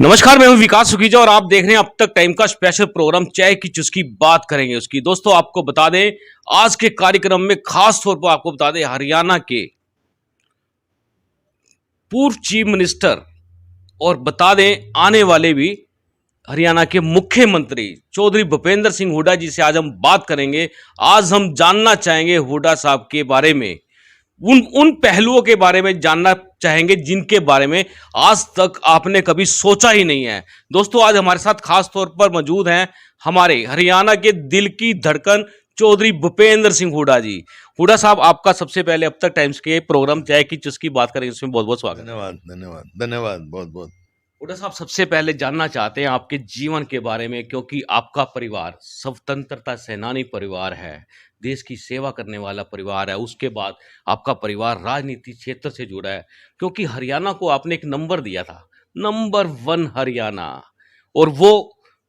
नमस्कार, मैं हूं विकास सुखीजा और आप देख रहे हैं अब तक टाइम का स्पेशल प्रोग्राम चाय की चुस्की। बात करेंगे उसकी। दोस्तों, आपको बता दें आज के कार्यक्रम में खास तौर पर आपको बता दें हरियाणा के पूर्व चीफ मिनिस्टर और बता दें आने वाले भी हरियाणा के मुख्यमंत्री चौधरी भूपेंद्र सिंह हुड्डा जी से आज हम बात करेंगे। आज हम जानना चाहेंगे हुड्डा साहब के बारे में, उन उन पहलुओं के बारे में जानना चाहेंगे जिनके बारे में आज तक आपने कभी सोचा ही नहीं है। दोस्तों, आज हमारे साथ खास तौर पर मौजूद हैं हमारे हरियाणा के दिल की धड़कन चौधरी भूपेंद्र सिंह हुड्डा जी। हुड्डा साहब, आपका सबसे पहले अब तक टाइम्स के प्रोग्राम चाय की चुस्की बात करेंगे उसमें बहुत बहुत स्वागत है। धन्यवाद धन्यवाद धन्यवाद बहुत बहुत। हुड्डा साहब, सबसे पहले जानना चाहते हैं आपके जीवन के बारे में, क्योंकि आपका परिवार स्वतंत्रता सेनानी परिवार है, देश की सेवा करने वाला परिवार है। उसके बाद आपका परिवार राजनीति क्षेत्र से जुड़ा है, क्योंकि हरियाणा को आपने एक नंबर दिया था, नंबर 1 हरियाणा। और वो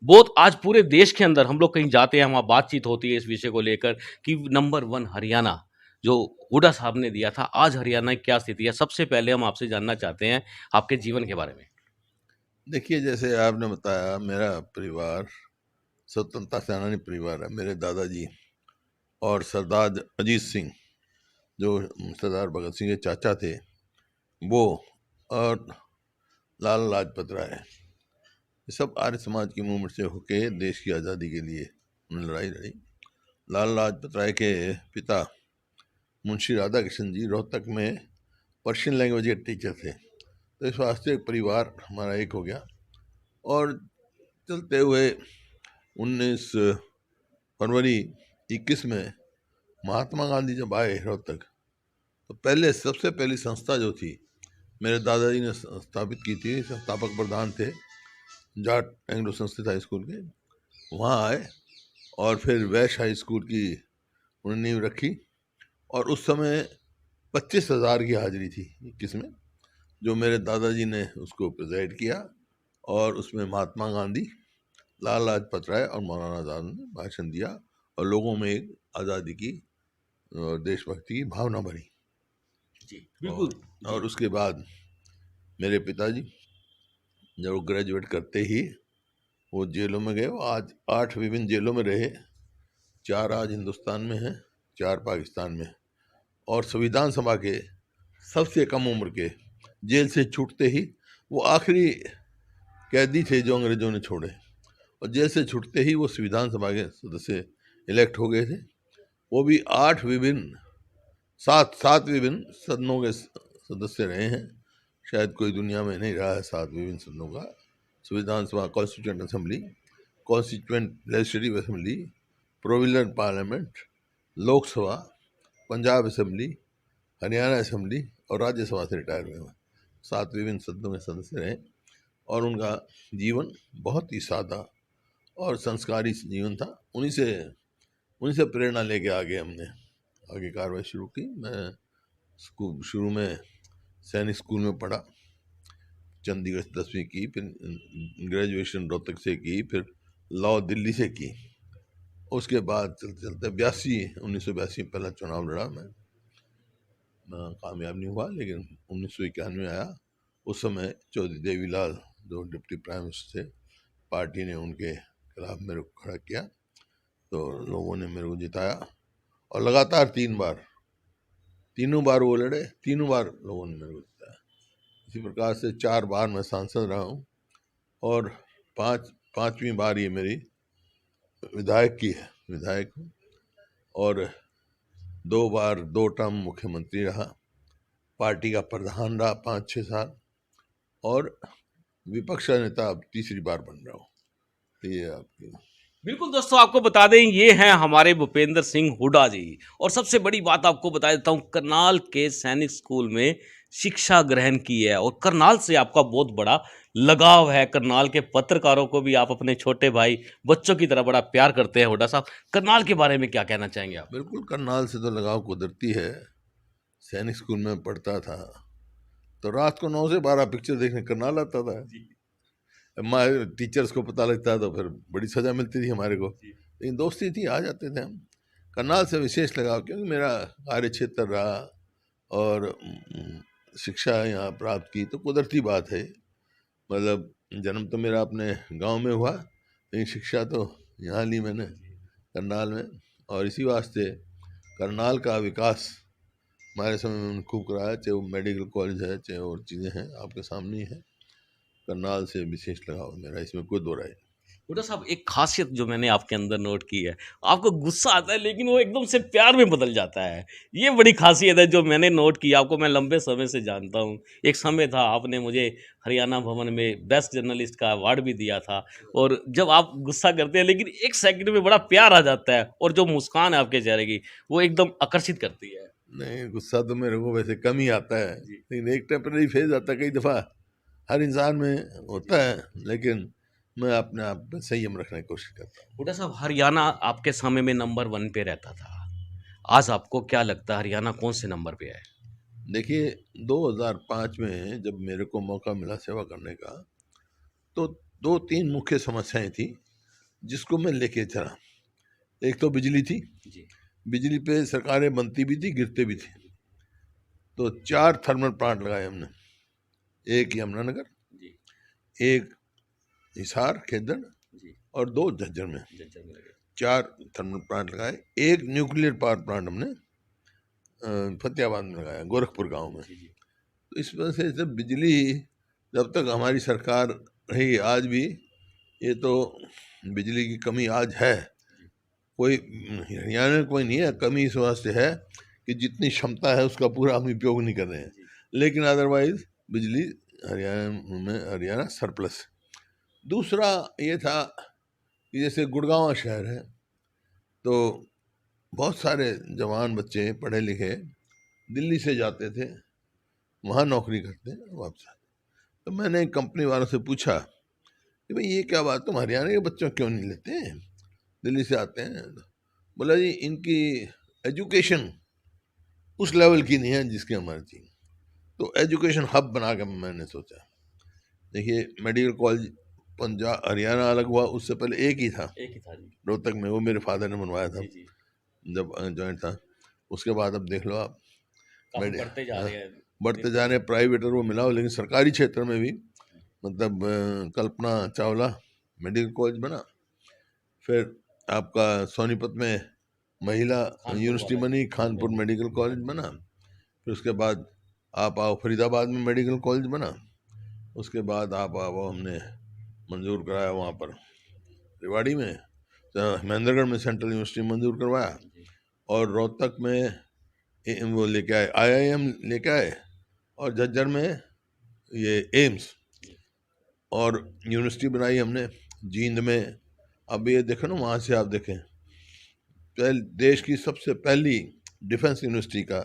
बहुत आज पूरे देश के अंदर हम लोग कहीं जाते हैं, हमारी बातचीत होती है इस विषय को लेकर कि नंबर 1 हरियाणा जो हुड्डा साहब ने दिया था, आज हरियाणा की क्या स्थिति है। सबसे पहले हम आपसे जानना चाहते हैं आपके जीवन के बारे में। देखिए, जैसे आपने बताया, मेरा परिवार स्वतंत्रता सेनानी परिवार है। मेरे दादाजी और सरदार अजीत सिंह, जो सरदार भगत सिंह के चाचा थे, वो और लाला लाजपत राय, ये सब आर्य समाज की मूवमेंट से होके देश की आज़ादी के लिए उन्होंने लड़ाई लड़ी। लाला लाजपत राय के पिता मुंशी राधा कृष्ण जी रोहतक में पर्शियन लैंग्वेज के टीचर थे, तो इस वास्ते परिवार हमारा एक हो गया। और चलते हुए 19 फरवरी 21 में महात्मा गांधी जब आए रोहतक, तो सबसे पहली संस्था जो थी मेरे दादाजी ने स्थापित की थी, संस्थापक प्रधान थे, Jat Anglo Sanskrit high school के, वहाँ आए और फिर वैश्य हाई स्कूल की उन्होंने नींव रखी। और उस समय 25,000 की हाजिरी थी 21 में, जो मेरे दादाजी ने उसको प्रेजाइड किया। और उसमें महात्मा गांधी, लाला लाजपत राय और मौलाना आज़ाद ने भाषण दिया और लोगों में एक आज़ादी की और देशभक्ति की भावना भरी। जी बिल्कुल। और उसके बाद मेरे पिताजी जब ग्रेजुएट करते ही वो जेलों में गए। वो आज 8 विभिन्न जेलों में रहे, 4 आज हिंदुस्तान में हैं, 4 पाकिस्तान में। और संविधान सभा के सबसे कम उम्र के जेल से छूटते ही वो आखिरी कैदी थे जो अंग्रेजों ने छोड़े, और जेल से छूटते ही वो संविधान सभा के सदस्य इलेक्ट हो गए थे। वो भी 7 विभिन्न सदनों के सदस्य रहे हैं। शायद कोई दुनिया में नहीं रहा है 7 विभिन्न सदनों का। संविधान सभा, constituent assembly, constituent legislative assembly, provisional parliament, Lok Sabha, Punjab assembly, Haryana assembly और राज्यसभा से रिटायर हुए हैं। 7 विभिन्न सदनों के सदस्य रहे और उनका जीवन बहुत ही सादा और संस्कारी जीवन था। उन्हीं से प्रेरणा लेके हमने आगे कार्रवाई शुरू की। मैं शुरू में सैनिक स्कूल में पढ़ा, चंडीगढ़ 10वीं की, फिर ग्रेजुएशन रोहतक से की, फिर लॉ दिल्ली से की। उसके बाद चलते चलते 1982 पहला चुनाव लड़ा मैं, कामयाब नहीं हुआ, लेकिन 1991 में आया। उस समय चौधरी देवीलाल जो डिप्टी प्राइम मिनिस्टर थे, पार्टी ने उनके खिलाफ मेरे को खड़ा किया, तो लोगों ने मेरे को जिताया। और लगातार 3 बार, तीनों बार वो लड़े, तीनों बार लोगों ने मेरे को जिताया। इसी प्रकार से 4 बार मैं सांसद रहा हूँ और 5वीं बार ये मेरी विधायक हूँ। और 2 बार 2 टर्म मुख्यमंत्री रहा, पार्टी का प्रधान रहा 5-6 साल, और विपक्ष का नेता अब 3री बार बन रहा हूँ। ये आपकी। बिल्कुल दोस्तों, आपको बता दें ये हैं हमारे भूपेंद्र सिंह हुड्डा जी। और सबसे बड़ी बात आपको बता देता हूँ, करनाल के सैनिक स्कूल में शिक्षा ग्रहण की है और करनाल से आपका बहुत बड़ा लगाव है। करनाल के पत्रकारों को भी आप अपने छोटे भाई बच्चों की तरह बड़ा प्यार करते हैं। हुड्डा साहब, करनाल के बारे में क्या कहना चाहेंगे आप? बिल्कुल, करनाल से तो लगाव कुदरती है। सैनिक स्कूल में पढ़ता था तो रात को 9 से 12 पिक्चर देखने करनाल आता था। हमारे टीचर्स को पता लगता तो फिर बड़ी सज़ा मिलती थी हमारे को, लेकिन दोस्ती थी, आ जाते थे हम। करनाल से विशेष लगाव क्योंकि मेरा कार्य क्षेत्र रहा और शिक्षा यहाँ प्राप्त की, तो कुदरती बात है। मतलब जन्म तो मेरा अपने गांव में हुआ, लेकिन शिक्षा तो यहाँ ली मैंने, करनाल में। और इसी वास्ते करनाल का विकास हमारे समय में उन्होंने खूब कराया, चाहे वो मेडिकल कॉलेज है, चाहे और चीज़ें हैं, आपके सामने ही है। करनाल से विशेष लगाव मेरा, इसमें कोई दो राय नहीं। हुड्डा साहब, एक खासियत जो मैंने आपके अंदर नोट की है, आपको गुस्सा आता है लेकिन वो एकदम से प्यार में बदल जाता है। ये बड़ी खासियत है जो मैंने नोट की, आपको मैं लंबे समय से जानता हूँ। एक समय था आपने मुझे हरियाणा भवन में बेस्ट जर्नलिस्ट का अवार्ड भी दिया था, और जब आप गुस्सा करते हैं लेकिन एक सेकंड में बड़ा प्यार आ जाता है, और जो मुस्कान है आपके चेहरे की वो एकदम आकर्षित करती है। नहीं, गुस्सा तो मेरे को वैसे कम ही आता है, जी। लेकिन एक टेम्पररी फेज आता है, कई दफ़ा हर इंसान में होता है, लेकिन मैं अपने आप पे संयम रखने की कोशिश करता हूँ। हुड्डा साहब, हरियाणा आपके समय में नंबर 1 पे रहता था। आज आपको क्या लगता है हरियाणा कौन से नंबर पे है? देखिए, 2005 में जब मेरे को मौका मिला सेवा करने का, तो 2-3 मुख्य समस्याएं थी जिसको मैं लेके चला। एक तो बिजली थी, जी। बिजली पे सरकारें बनती भी थी, गिरते भी थी। तो 4 थर्मल प्लांट लगाए हमने, एक यमुनानगर, जी। एक हिसार खेदड़, जी। और 2 झज्जर में। जज्जर में लगे। 4 थर्मल प्लांट लगाए। एक न्यूक्लियर पावर प्लांट हमने फतेहाबाद में लगाया, गोरखपुर गांव में। जी, जी। तो इस वजह से जब बिजली, जब तक हमारी सरकार रही, आज भी ये तो बिजली की कमी आज है, कोई हरियाणा में कोई नहीं है कमी, इस वास्ते है कि जितनी क्षमता है उसका पूरा हम उपयोग नहीं कर रहे हैं, लेकिन अदरवाइज बिजली हरियाणा सरप्लस। दूसरा ये था कि जैसे गुड़गांव शहर है, तो बहुत सारे जवान बच्चे पढ़े लिखे दिल्ली से जाते थे, वहाँ नौकरी करते वापस आते। तो मैंने कंपनी वालों से पूछा कि भाई ये क्या बात, तुम हरियाणा के बच्चों क्यों नहीं लेते, दिल्ली से आते हैं? बोला जी इनकी एजुकेशन उस लेवल की नहीं है जिसकी हमारी चाहिए। तो एजुकेशन हब बना के मैंने सोचा, देखिए मेडिकल कॉलेज पंजाब हरियाणा अलग हुआ, उससे पहले एक ही था, एक ही था जी। रोहतक में, वो मेरे फादर ने बनवाया था जी, जी। जब जॉइंट था। उसके बाद अब देख लो आप, काफ़ी मेडि बढ़ते जा हाँ, रहे हैं। बढ़ते जा रहे हैं, प्राइवेट और वो मिला हो, लेकिन सरकारी क्षेत्र में भी मतलब कल्पना चावला मेडिकल कॉलेज बना। फिर आपका सोनीपत में महिला कानपुर यूनिवर्सिटी वाला बनी, जी। खानपुर मेडिकल कॉलेज बना। फिर उसके बाद आप आओ फरीदाबाद में मेडिकल कॉलेज बना। उसके बाद आप आओ, हमने मंजूर कराया वहाँ पर रेवाड़ी में, महेंद्रगढ़ में सेंट्रल यूनिवर्सिटी मंजूर करवाया, और रोहतक में वो लेके आए IIM लेके आए, और झज्जर में ये एम्स, और यूनिवर्सिटी बनाई हमने जींद में। अब ये देखें ना, वहाँ से आप देखें, देश की सबसे पहली डिफेंस यूनिवर्सिटी का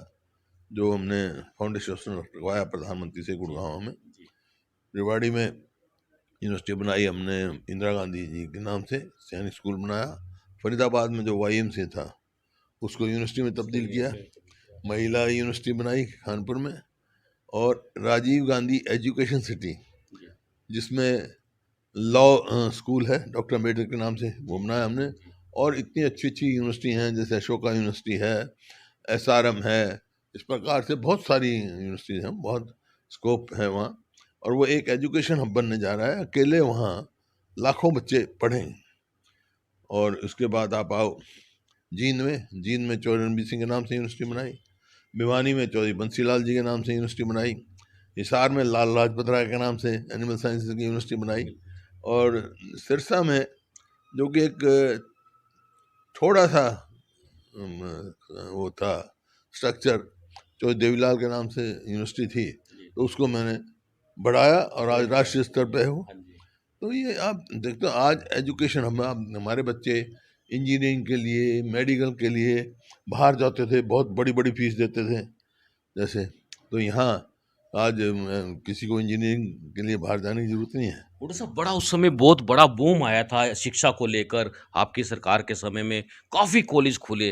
जो हमने फाउंडेशन रखवाया प्रधानमंत्री से गुड़गांव में। रेवाड़ी में यूनिवर्सिटी बनाई हमने इंदिरा गांधी जी के नाम से, सैनिक स्कूल बनाया। फरीदाबाद में जो YMCA था उसको यूनिवर्सिटी में तब्दील किया। महिला यूनिवर्सिटी बनाई खानपुर में, और राजीव गांधी एजुकेशन सिटी जिसमें लॉ स्कूल है डॉक्टर अम्बेडकर के नाम से, वो बनाया हमने। और इतनी अच्छी अच्छी यूनिवर्सिटी हैं, जैसे अशोका यूनिवर्सिटी है, SRM है, इस प्रकार से बहुत सारी यूनिवर्सिटीज हैं, बहुत स्कोप है वहाँ। और वो एक एजुकेशन हब बनने जा रहा है, अकेले वहाँ लाखों बच्चे पढ़ें। और उसके बाद आप आओ जींद में चौधरी रणबीर सिंह के नाम से यूनिवर्सिटी बनाई, भिवानी में चौधरी बंसीलाल जी के नाम से यूनिवर्सिटी बनाई, हिसार में लाल लाजपत राय के नाम से एनिमल साइंसेज की यूनिवर्सिटी बनाई, और सिरसा में जो कि एक थोड़ा सा वो था स्ट्रक्चर, जो देवीलाल के नाम से यूनिवर्सिटी थी, तो उसको मैंने बढ़ाया और आज राष्ट्रीय स्तर पे हो। तो ये आप देखते हो आज एजुकेशन, हमारे बच्चे इंजीनियरिंग के लिए, मेडिकल के लिए बाहर जाते थे, बहुत बड़ी बड़ी फीस देते थे जैसे। तो यहाँ आज किसी को इंजीनियरिंग के लिए बाहर जाने की जरूरत नहीं है। हुड्डा साहब, बड़ा उस समय बहुत बड़ा बूम आया था शिक्षा को लेकर, आपकी सरकार के समय में काफ़ी कॉलेज खुले,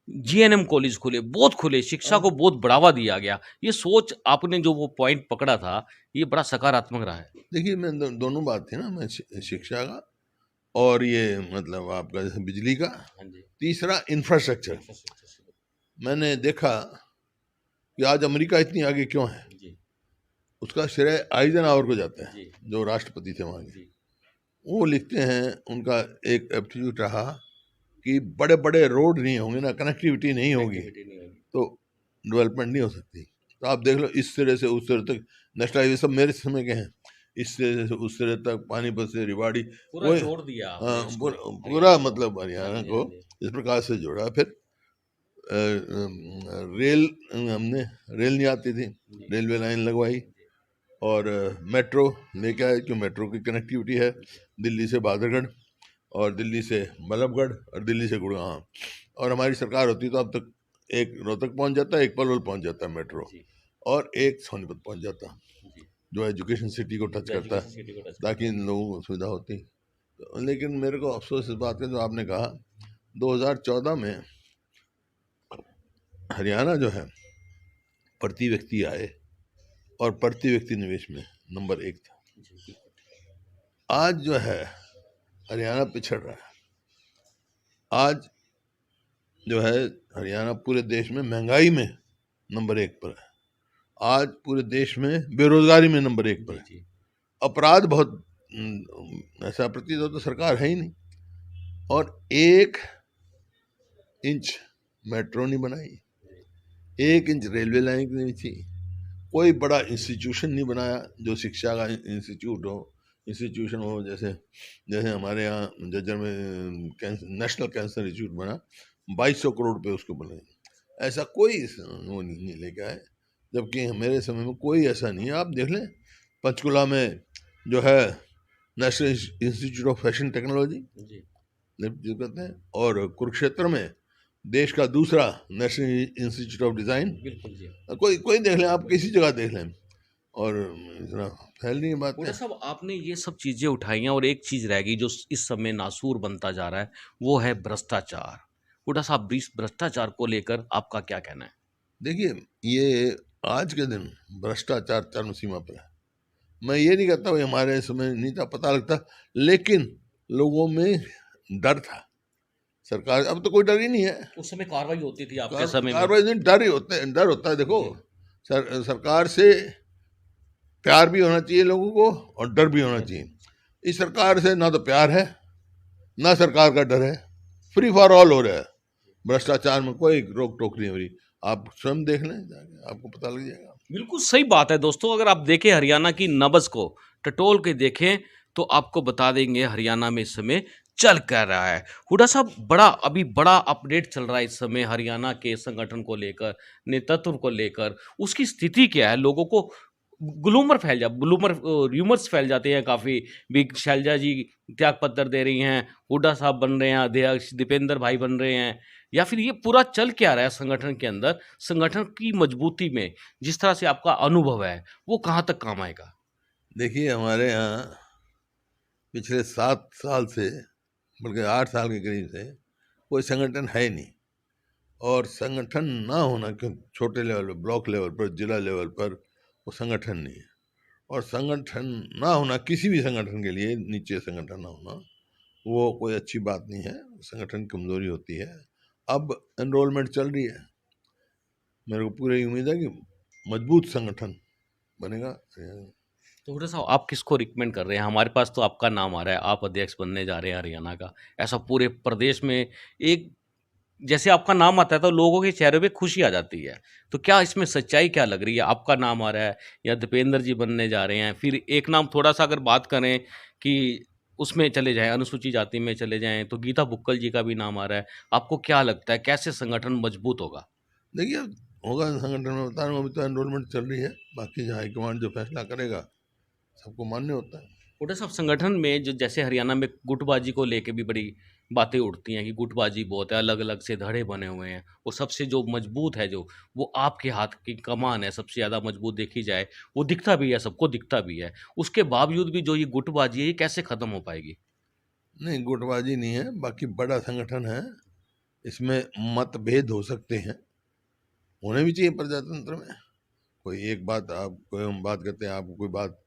GNM कॉलेज खुले, बहुत खुले, शिक्षा को बहुत बढ़ावा दिया गया। ये सोच आपने जो वो पॉइंट पकड़ा था, ये बड़ा सकारात्मक रहा है। देखिए, मैं दोनों बात थी ना, मैं शिक्षा का और ये मतलब आपका जैसे बिजली का, हाँ जी। तीसरा इंफ्रास्ट्रक्चर। मैंने देखा कि आज अमेरिका इतनी आगे क्यों है। जी। उसका श्रेय आइजनहावर को जाता है, जी जो राष्ट्रपति थे वहाँ के। जी वो लिखते हैं, उनका एक एप्टीट्यूड रहा कि बड़े बड़े रोड नहीं होंगे ना, कनेक्टिविटी नहीं होगी, कनेक्टिविटी नहीं होगी। तो डेवलपमेंट नहीं हो सकती। तो आप देख लो, इस सिरे से उस सिरे तक नेशनल हाईवे सब मेरे समय के हैं, इस सिरे से उस सिरे तक, पानीपत से रेवाड़ी, पूरा कोई जोड़ दिया आपने उसको, पूरा हरियाणा को। मतलब हाँ हरियाणा जी, को हाँ जी। इस प्रकार से जोड़ा। फिर रेल, हमने रेल नहीं आती थी, जी रेलवे लाइन लगवाई, जी और मेट्रो लेके आए, क्यों मेट्रो की कनेक्टिविटी है दिल्ली से बादरगढ़, और दिल्ली से बल्लभगढ़, और दिल्ली से गुड़गांव। और हमारी सरकार होती तो अब तक एक रोहतक पहुंच जाता, एक पलवल पहुंच जाता मेट्रो, जी और एक सोनीपत पहुंच जाता, जी। जो एजुकेशन सिटी को टच जो करता एजुकेशन है, सिटी को टच करता ताकि है। इन लोगों को सुविधा होती। लेकिन मेरे को अफसोस इस बात का, जो आपने कहा, 2014 में हरियाणा जो है प्रति व्यक्ति आय और प्रति व्यक्ति निवेश में नंबर 1 था। जी बिल्कुल। आज जो है हरियाणा पिछड़ रहा है। आज जो है हरियाणा पूरे देश में महंगाई में नंबर 1 पर है। आज पूरे देश में बेरोजगारी में नंबर 1 पर जी है। जी अपराध बहुत, ऐसा प्रतीत हो तो सरकार है ही नहीं, और 1 इंच मेट्रो नहीं बनाई, 1 इंच रेलवे लाइन नहीं थी, कोई बड़ा इंस्टीट्यूशन नहीं बनाया जो शिक्षा का इंस्टीट्यूशन हो। जैसे जैसे हमारे यहाँ जज्जर में नेशनल कैंसर इंस्टीट्यूट बना, 2200 करोड़ रुपए उसको बने। ऐसा कोई वो नहीं लेके आए, जबकि मेरे समय में कोई ऐसा नहीं है। आप देख लें, पंचकुला में जो है National Institute of Fashion Technology जी जो कहते हैं, और कुरुक्षेत्र में देश का दूसरा नेशनल इंस्टीट्यूट ऑफ डिज़ाइन। बिल्कुल जी। कोई कोई देख लें, आप किसी जगह देख लें, और इतना फैल नहीं बात हुड्डा है। साहब, आपने ये सब चीजें उठाई हैं और एक चीज रह गई जो इस समय नासूर बनता जा रहा है, वो है भ्रष्टाचार। हुड्डा साहब, इस भ्रष्टाचार को लेकर आपका क्या कहना है? देखिए, ये आज के दिन भ्रष्टाचार चरम सीमा पर है। मैं ये नहीं कहता भाई हमारे समय नहीं था, पता लगता, लेकिन लोगों में डर था। सरकार, अब तो कोई डर ही नहीं है। उस समय कार्रवाई होती थी आपके समय में। कार्रवाई नहीं, डर ही होता है, डर होता है। देखो, जी सरकार से प्यार भी होना चाहिए लोगों को, और डर भी होना डर चाहिए। इस सरकार से ना तो प्यार है, ना सरकार का डर है, फ्री फॉर ऑल हो रहा है। भ्रष्टाचार में कोई रोक टोक नहीं हो रही। आप स्वयं देख लें जाके, आपको पता लग जाएगा। बिल्कुल सही बात है दोस्तों। अगर आप देखें हरियाणा की नब्ज को टटोल के देखें तो आपको बता देंगे हरियाणा में इस समय चल क्या रहा है। हुड्डा साहब, बड़ा अपडेट चल रहा है इस समय हरियाणा के संगठन को लेकर, नेतृत्व को लेकर। उसकी स्थिति क्या है? लोगों को र्यूमर्स फैल जाते हैं काफ़ी। भी शैलजा जी त्यागपत्र दे रही हैं, हुड्डा साहब बन रहे हैं अध्यक्ष, दीपेंद्र भाई बन रहे हैं, या फिर ये पूरा चल क्या रहा है संगठन के अंदर? संगठन की मजबूती में जिस तरह से आपका अनुभव है, वो कहाँ तक काम आएगा? देखिए, हमारे यहाँ पिछले 7 साल से, बल्कि 8 साल के करीब से कोई संगठन है ही नहीं। और संगठन ना होना, क्यों, छोटे लेवल पर, ब्लॉक लेवल पर, जिला लेवल पर वो संगठन नहीं है। और संगठन ना होना किसी भी संगठन के लिए, नीचे संगठन ना होना, वो कोई अच्छी बात नहीं है, संगठन की कमजोरी होती है। अब एनरोलमेंट चल रही है, मेरे को पूरी उम्मीद है कि मजबूत संगठन बनेगा। तो हुड्डा साहब, आप किसको रिकमेंड कर रहे हैं? हमारे पास तो आपका नाम आ रहा है, आप अध्यक्ष बनने जा रहे हैं हरियाणा का। ऐसा पूरे प्रदेश में एक जैसे आपका नाम आता है तो लोगों के चेहरे पे खुशी आ जाती है। तो क्या इसमें सच्चाई क्या लग रही है? आपका नाम आ रहा है या दीपेंद्र जी बनने जा रहे हैं? फिर एक नाम थोड़ा-सा अगर बात करें कि उसमें चले जाएँ, अनुसूचित जाति में चले जाएँ, तो गीता बुक्कल जी का भी नाम आ रहा है। आपको क्या लगता है कैसे संगठन मजबूत होगा? देखिए, होगा संगठन में, बता रहा हूँ, अभी तो एनरोलमेंट चल रही है, बाकी जो हाईकमांड जो फैसला करेगा सबको मान्य होता है। हुड्डा साहब, संगठन में जो जैसे हरियाणा में गुटबाजी को लेके भी बड़ी बातें उठती हैं कि गुटबाजी बहुत है, अलग-अलग से धड़े बने हुए हैं, और सबसे जो मजबूत है जो, वो आपके हाथ की कमान है, सबसे ज़्यादा मजबूत देखी जाए, वो दिखता भी है, सबको दिखता भी है। उसके बावजूद भी जो ये गुटबाजी है, ये कैसे खत्म हो पाएगी? नहीं, गुटबाजी नहीं है, बाकी बड़ा संगठन है, इसमें मतभेद हो सकते हैं, होने भी चाहिए प्रजातंत्र में। कोई एक बात, आप कोई, हम बात करते हैं, आपको कोई बात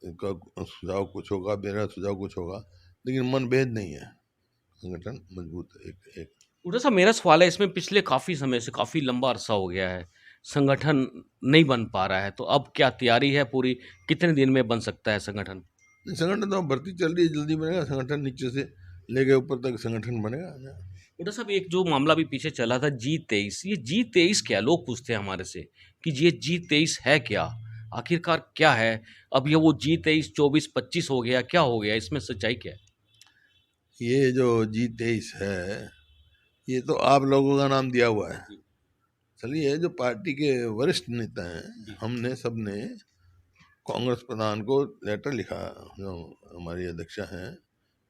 का सुझाव कुछ होगा, मेरा सुझाव कुछ होगा, लेकिन मनभेद नहीं है। संगठन मजबूत है, एक एक। हुड्डा साहब, मेरा सवाल है इसमें, पिछले काफ़ी समय से, काफ़ी लंबा अरसा हो गया है, संगठन नहीं बन पा रहा है, तो अब क्या तैयारी है पूरी, कितने दिन में बन सकता है संगठन? संगठन तो भर्ती चल रही है, जल्दी बनेगा संगठन, नीचे से लेके ऊपर तक संगठन बनेगा। डॉक्टर साहब, एक जो मामला भी पीछे चला था G23, ये G23 क्या? लोग पूछते हैं हमारे से कि ये G23 है क्या, आखिरकार क्या है? अब ये वो G23 24 25 हो गया, क्या हो गया, इसमें सच्चाई क्या है? ये जो G23 है, ये तो आप लोगों का नाम दिया हुआ है। चलिए, जो पार्टी के वरिष्ठ नेता हैं, हमने सबने कांग्रेस प्रधान को लेटर लिखा, जो हमारी अध्यक्षा हैं,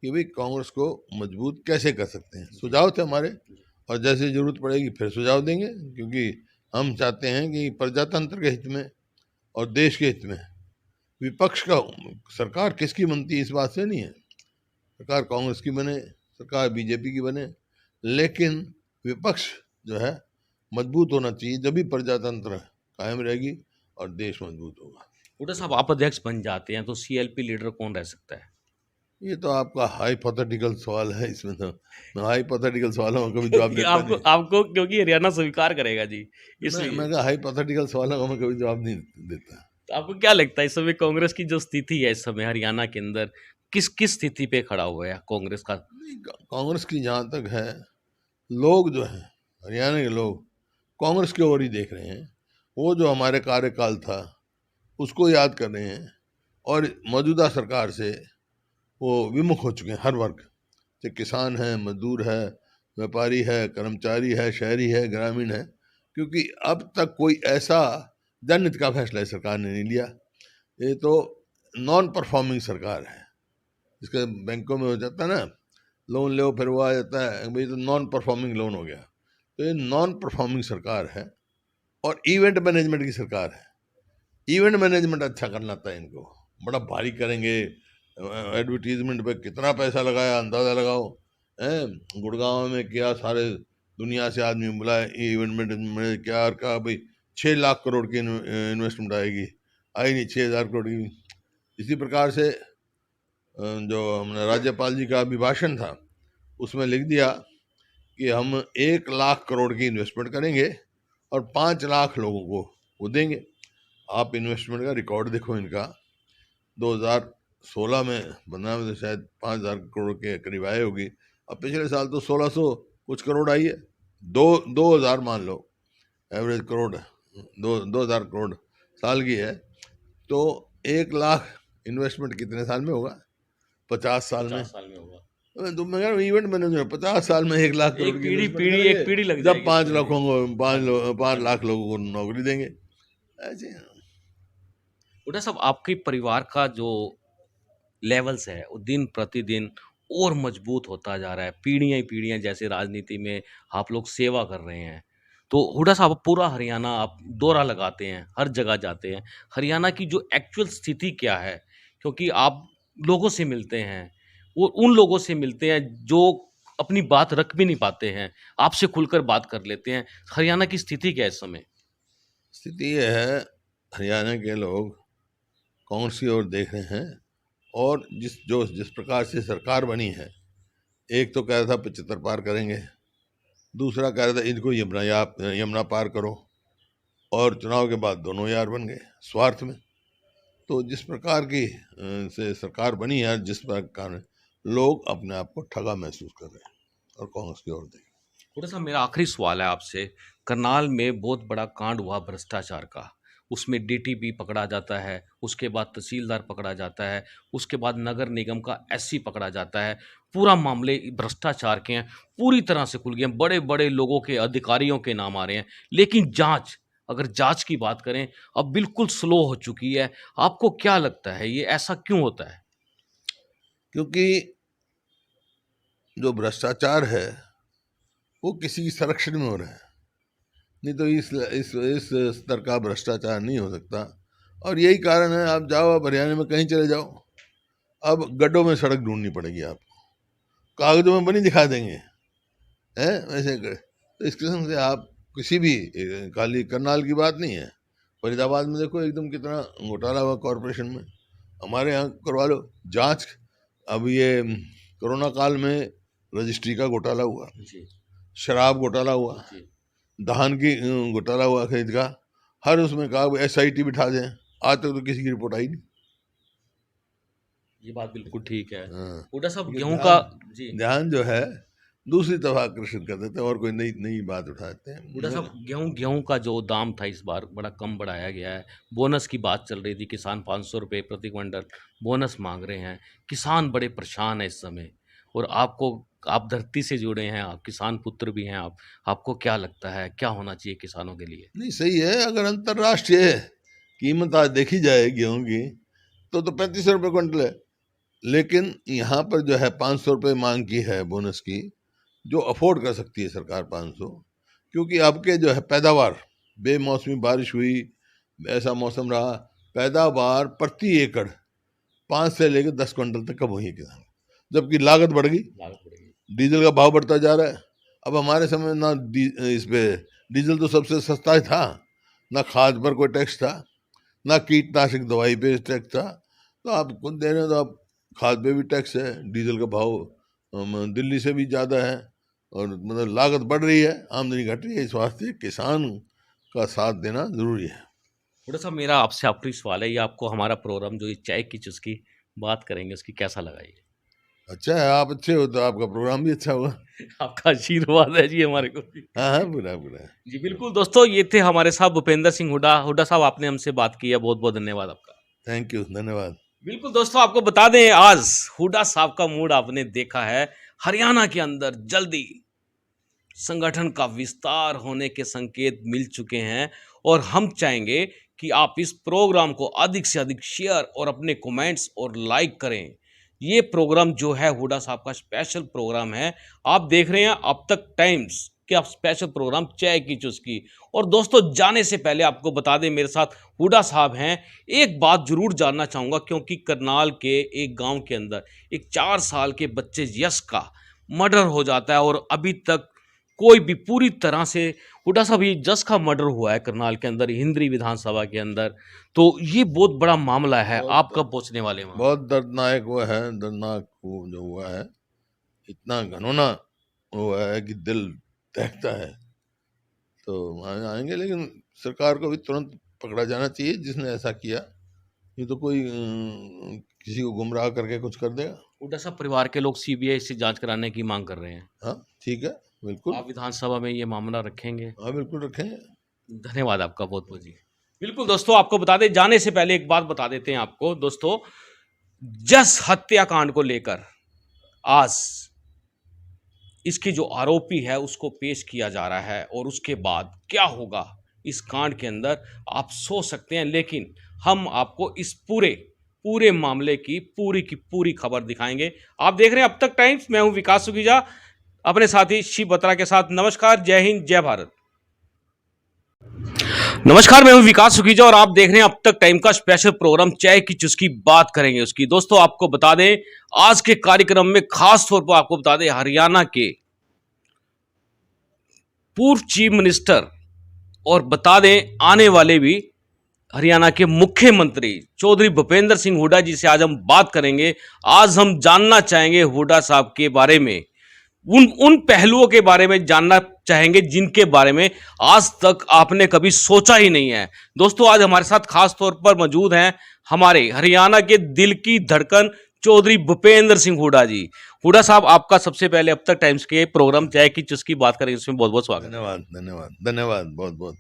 कि भाई कांग्रेस को मजबूत कैसे कर सकते हैं। सुझाव थे हमारे, और जैसे जरूरत पड़ेगी फिर सुझाव देंगे, क्योंकि हम चाहते हैं कि प्रजातंत्र के हित में और देश के हित में विपक्ष का, सरकार किसकी बनती है इस बात से नहीं है, सरकार कांग्रेस की बने, सरकार बीजेपी की बने, लेकिन विपक्ष जो है मजबूत होना चाहिए, जब भी प्रजातंत्र कायम रहेगी और देश मजबूत होगा। डॉक्टर साहब, आप अध्यक्ष बन जाते हैं तो CLP लीडर कौन रह सकता है? ये तो आपका हाइपोथेटिकल सवाल है, इसमें तो मैं हाइपोथेटिकल सवालों का कभी जवाब क्योंकि देता आपको नहीं। आपको क्योंकि हरियाणा स्वीकार करेगा जी, इसलिए। मैं कहा हाइपोथेटिकल सवालों का मैं कभी जवाब नहीं देता। तो आपको क्या लगता है इस समय कांग्रेस की जो स्थिति है इस समय हरियाणा के अंदर, किस किस स्थिति पे खड़ा हुआ है कांग्रेस का? नहीं, कांग्रेस की जहाँ तक है, लोग जो हैं, हरियाणा के लोग कांग्रेस की ओर ही देख रहे हैं। वो जो हमारे कार्यकाल था उसको याद कर रहे हैं, और मौजूदा सरकार से वो विमुख हो चुके हैं, हर वर्ग, चाहे किसान है, मजदूर है, व्यापारी है, कर्मचारी है, शहरी है, ग्रामीण है, क्योंकि अब तक कोई ऐसा जनहित का फैसला इस सरकार ने नहीं लिया। ये तो नॉन परफॉर्मिंग सरकार है, जिसका बैंकों में हो जाता है ना, लोन ले फिर वो आ जाता है भाई, तो नॉन परफॉर्मिंग लोन हो गया। तो ये नॉन परफॉर्मिंग सरकार है, और इवेंट मैनेजमेंट की सरकार है। इवेंट मैनेजमेंट अच्छा करना था इनको, बड़ा भारी करेंगे, एडवर्टीजमेंट पे कितना पैसा लगाया अंदाज़ा लगाओ, हैं गुड़गांव में किया, सारे दुनिया से आदमी बुलाए, इवेंट मैनेजमेंट क्या, और कहा भाई 6 लाख करोड़ की इन्वेस्टमेंट आएगी, आई नहीं, 6,000 करोड़ की। इसी प्रकार से जो हमने राज्यपाल जी का अभिभाषण था उसमें लिख दिया कि हम 1 लाख करोड़ की इन्वेस्टमेंट करेंगे और 5 लाख लोगों को वो देंगे। आप इन्वेस्टमेंट का रिकॉर्ड देखो इनका, 2016 में 15 में तो शायद 5,000 करोड़ के करीब आए होगी, अब पिछले साल तो 1,600 कुछ करोड़ आई है। 2,000 मान लो एवरेज करोड़, 2,000 करोड़ साल की है, तो 1 लाख इन्वेस्टमेंट कितने साल में होगा? 50 साल में। 50 साल में होगा। तो मैं कह रहा हूँ इवेंट मैनेजमेंट 50 साल में 1 लाख करोड़ एक की पीढ़ी इन्वेस्टमेंट पीढ़ी एक करेंगे, पीढ़ी लग जब जाएगी 5 इसमें। लाखों को 5 लाख लोगों को नौकरी देंगे, ऐसे। डॉक्टर साहब, आपके परिवार का जो लेवल्स है वो दिन प्रतिदिन और मजबूत होता जा रहा है, पीढ़ियां ही पीढ़ियां, जैसे राजनीति में आप लोग सेवा कर रहे हैं, तो हुडा साहब पूरा हरियाणा आप दौरा लगाते हैं, हर जगह जाते हैं, हरियाणा की जो एक्चुअल स्थिति क्या है, क्योंकि आप लोगों से मिलते हैं, वो उन लोगों से मिलते हैं जो अपनी बात रख भी नहीं पाते हैं, आपसे खुलकर बात कर लेते हैं, हरियाणा की स्थिति क्या है इस समय? स्थिति ये है, हरियाणा के लोग कांग्रेस की ओर देख रहे हैं, और जिस प्रकार से सरकार बनी है, एक तो कह रहा था 75 पार करेंगे, दूसरा कह रहा था इनको यमुना पार करो, और चुनाव के बाद दोनों यार बन गए स्वार्थ में। तो जिस प्रकार की से सरकार बनी है, जिस प्रकार लोग अपने आप को ठगा महसूस कर रहे हैं और कांग्रेस की ओर देख। थोड़ा सा मेरा आखिरी सवाल है आपसे, करनाल में बहुत बड़ा कांड हुआ भ्रष्टाचार का, उसमें DTP पकड़ा जाता है, उसके बाद तहसीलदार पकड़ा जाता है, उसके बाद नगर निगम का SC पकड़ा जाता है, पूरा मामले भ्रष्टाचार के हैं, पूरी तरह से खुल गए हैं, बड़े बड़े लोगों के, अधिकारियों के नाम आ रहे हैं, लेकिन जांच, अगर जांच की बात करें, अब बिल्कुल स्लो हो चुकी है। आपको क्या लगता है ये ऐसा क्यों होता है? क्योंकि जो भ्रष्टाचार है वो किसी संरक्षण में हो रहा है, नहीं तो इस स्तर का भ्रष्टाचार नहीं हो सकता। और यही कारण है, आप जाओ, आप हरियाणा में कहीं चले जाओ, अब गड्ढों में सड़क ढूंढनी पड़ेगी आपको, कागजों में बनी दिखा देंगे, हैं वैसे तो इस किस्म से आप किसी भी, खाली करनाल की बात नहीं है, फरीदाबाद में देखो एकदम कितना घोटाला हुआ कॉरपोरेशन में, हमारे यहाँ करवा लो जांच। अब ये कोरोना काल में रजिस्ट्री का घोटाला हुआ, जी शराब घोटाला हुआ, जी धान की घोटाला हुआ खरीद का, हर उसमें कहा SIT बिठा दें, आज तक तो किसी की रिपोर्ट आई नहीं। ये बात बिल्कुल ठीक है। हाँ, हुड्डा साहब क्योंकि गेहूं का ध्यान जी ध्यान जो है दूसरी तरफ आकर्षित कर देते हैं और कोई नई नई बात उठाते हुड्डा हैं। साहब गेहूं का जो दाम था इस बार बड़ा कम बढ़ाया गया है। बोनस की बात चल रही थी, किसान 500 रुपये प्रति क्विंटल बोनस मांग रहे हैं। किसान बड़े परेशान है इस समय। और आप धरती से जुड़े हैं, आप किसान पुत्र भी हैं, आपको क्या लगता है क्या होना चाहिए किसानों के लिए? नहीं, सही है। अगर अंतर्राष्ट्रीय कीमत आज देखी जाए गेहूं की तो 3500 रुपये क्विंटल है, लेकिन यहाँ पर जो है 500 रुपये मांग की है बोनस की, जो अफोर्ड कर सकती है सरकार 500, क्योंकि अब के जो है पैदावार, बेमौसमी बारिश हुई, ऐसा मौसम रहा, पैदावार प्रति एकड़ 5 से लेकर 10 क्विंटल तक कम हुई है किसान, जबकि लागत बढ़ गई, लागत बढ़ेगी। डीजल का भाव बढ़ता जा रहा है। अब हमारे समय ना इस पे डीजल तो सबसे सस्ता ही था, ना खाद पर कोई टैक्स था, ना कीटनाशक दवाई पे टैक्स था। तो आप खुद दे रहे हो तो आप खाद पे भी टैक्स है, डीजल का भाव दिल्ली से भी ज़्यादा है, और मतलब लागत बढ़ रही है, आमदनी घट रही है। इस वास्ते किसान का साथ देना ज़रूरी है। थोड़ा सा मेरा आपसे आखिरी सवाल है, ये आपको हमारा प्रोग्राम जो ये चाय की चुस्की बात करेंगे उसकी कैसा लगा ये? अच्छा है, आप अच्छे हो तो आपका प्रोग्राम भी अच्छा होगा। आपका आशीर्वाद है जी हमारे को। हाँ हाँ, पूरा पूरा। जी बिल्कुल दोस्तों, ये थे हमारे साथ भूपेंद्र सिंह हुड्डा। हुड्डा साहब आपने हमसे बात की है, बहुत बहुत धन्यवाद आपका। थैंक यू, धन्यवाद। बिल्कुल दोस्तों, आपको बता दें आज हुड्डा साहब का मूड आपने देखा है। हरियाणा के अंदर जल्दी संगठन का विस्तार होने के संकेत मिल चुके हैं और हम चाहेंगे कि आप इस प्रोग्राम को अधिक से अधिक शेयर और अपने कमेंट्स और लाइक करें। ये प्रोग्राम जो है हुड्डा साहब का स्पेशल प्रोग्राम है। आप देख रहे हैं अब तक टाइम्स के आप स्पेशल प्रोग्राम चाय की चुस्की। और दोस्तों, जाने से पहले आपको बता दें मेरे साथ हुड्डा साहब हैं। एक बात जरूर जानना चाहूँगा, क्योंकि करनाल के एक गांव के अंदर एक 4 साल के बच्चे यश का मर्डर हो जाता है और अभी तक कोई भी पूरी तरह से, हुड्डा साहब ये जस का मर्डर हुआ है करनाल के अंदर हिंदरी विधानसभा के अंदर, तो ये बहुत बड़ा मामला है। आप कब पहुंचने वाले हैं वहाँ? बहुत दर्दनाक वो है, दर्दनाक वो जो हुआ है, इतना घनौना हुआ है कि दिल दहकता है। तो वहाँ आएंगे, लेकिन सरकार को भी तुरंत पकड़ा जाना चाहिए जिसने ऐसा किया। ये तो कोई किसी को गुमराह करके कुछ कर देगा। हुड्डा साहब परिवार के लोग सीबीआई से जांच कराने की मांग कर रहे हैं। हाँ ठीक है, बिल्कुल। आप विधानसभा में ये मामला रखेंगे? हाँ बिल्कुल रखेंगे। धन्यवाद आपका बहुत बहुत जी। बिल्कुल दोस्तों, आपको बता दें, जाने से पहले एक बात बता देते हैं आपको दोस्तों। जस हत्याकांड को लेकर आज इसके जो आरोपी है उसको पेश किया जा रहा है और उसके बाद क्या होगा इस कांड के अंदर आप सोच सकते हैं। लेकिन हम आपको इस पूरे मामले की पूरी खबर दिखाएंगे। आप देख रहे हैं अब तक टाइम्स। मैं हूं विकास सुखीजा अपने साथी शिव बत्रा के साथ। नमस्कार, जय हिंद, जय भारत। नमस्कार, मैं हूं विकास सुखीजा और आप देख रहे हैं अब तक टाइम का स्पेशल प्रोग्राम चाय की चुस्की बात करेंगे उसकी। दोस्तों, आपको बता दें आज के कार्यक्रम में खास तौर पर आपको बता दें हरियाणा के पूर्व चीफ मिनिस्टर और बता दें आने वाले भी हरियाणा के मुख्यमंत्री चौधरी भूपेंद्र सिंह हुड्डा जी से आज हम बात करेंगे। आज हम जानना चाहेंगे हुड्डा साहब के बारे में, उन पहलुओं के बारे में जानना चाहेंगे जिनके बारे में आज तक आपने कभी सोचा ही नहीं है। दोस्तों, आज हमारे साथ खास तौर पर मौजूद हैं हमारे हरियाणा के दिल की धड़कन चौधरी भूपेंद्र सिंह हुड्डा जी। हुड्डा साहब, आपका सबसे पहले अब तक टाइम्स के प्रोग्राम चाय की चुस्की बात करेंगे उसमें बहुत बहुत स्वागत है। धन्यवाद धन्यवाद धन्यवाद, बहुत बहुत।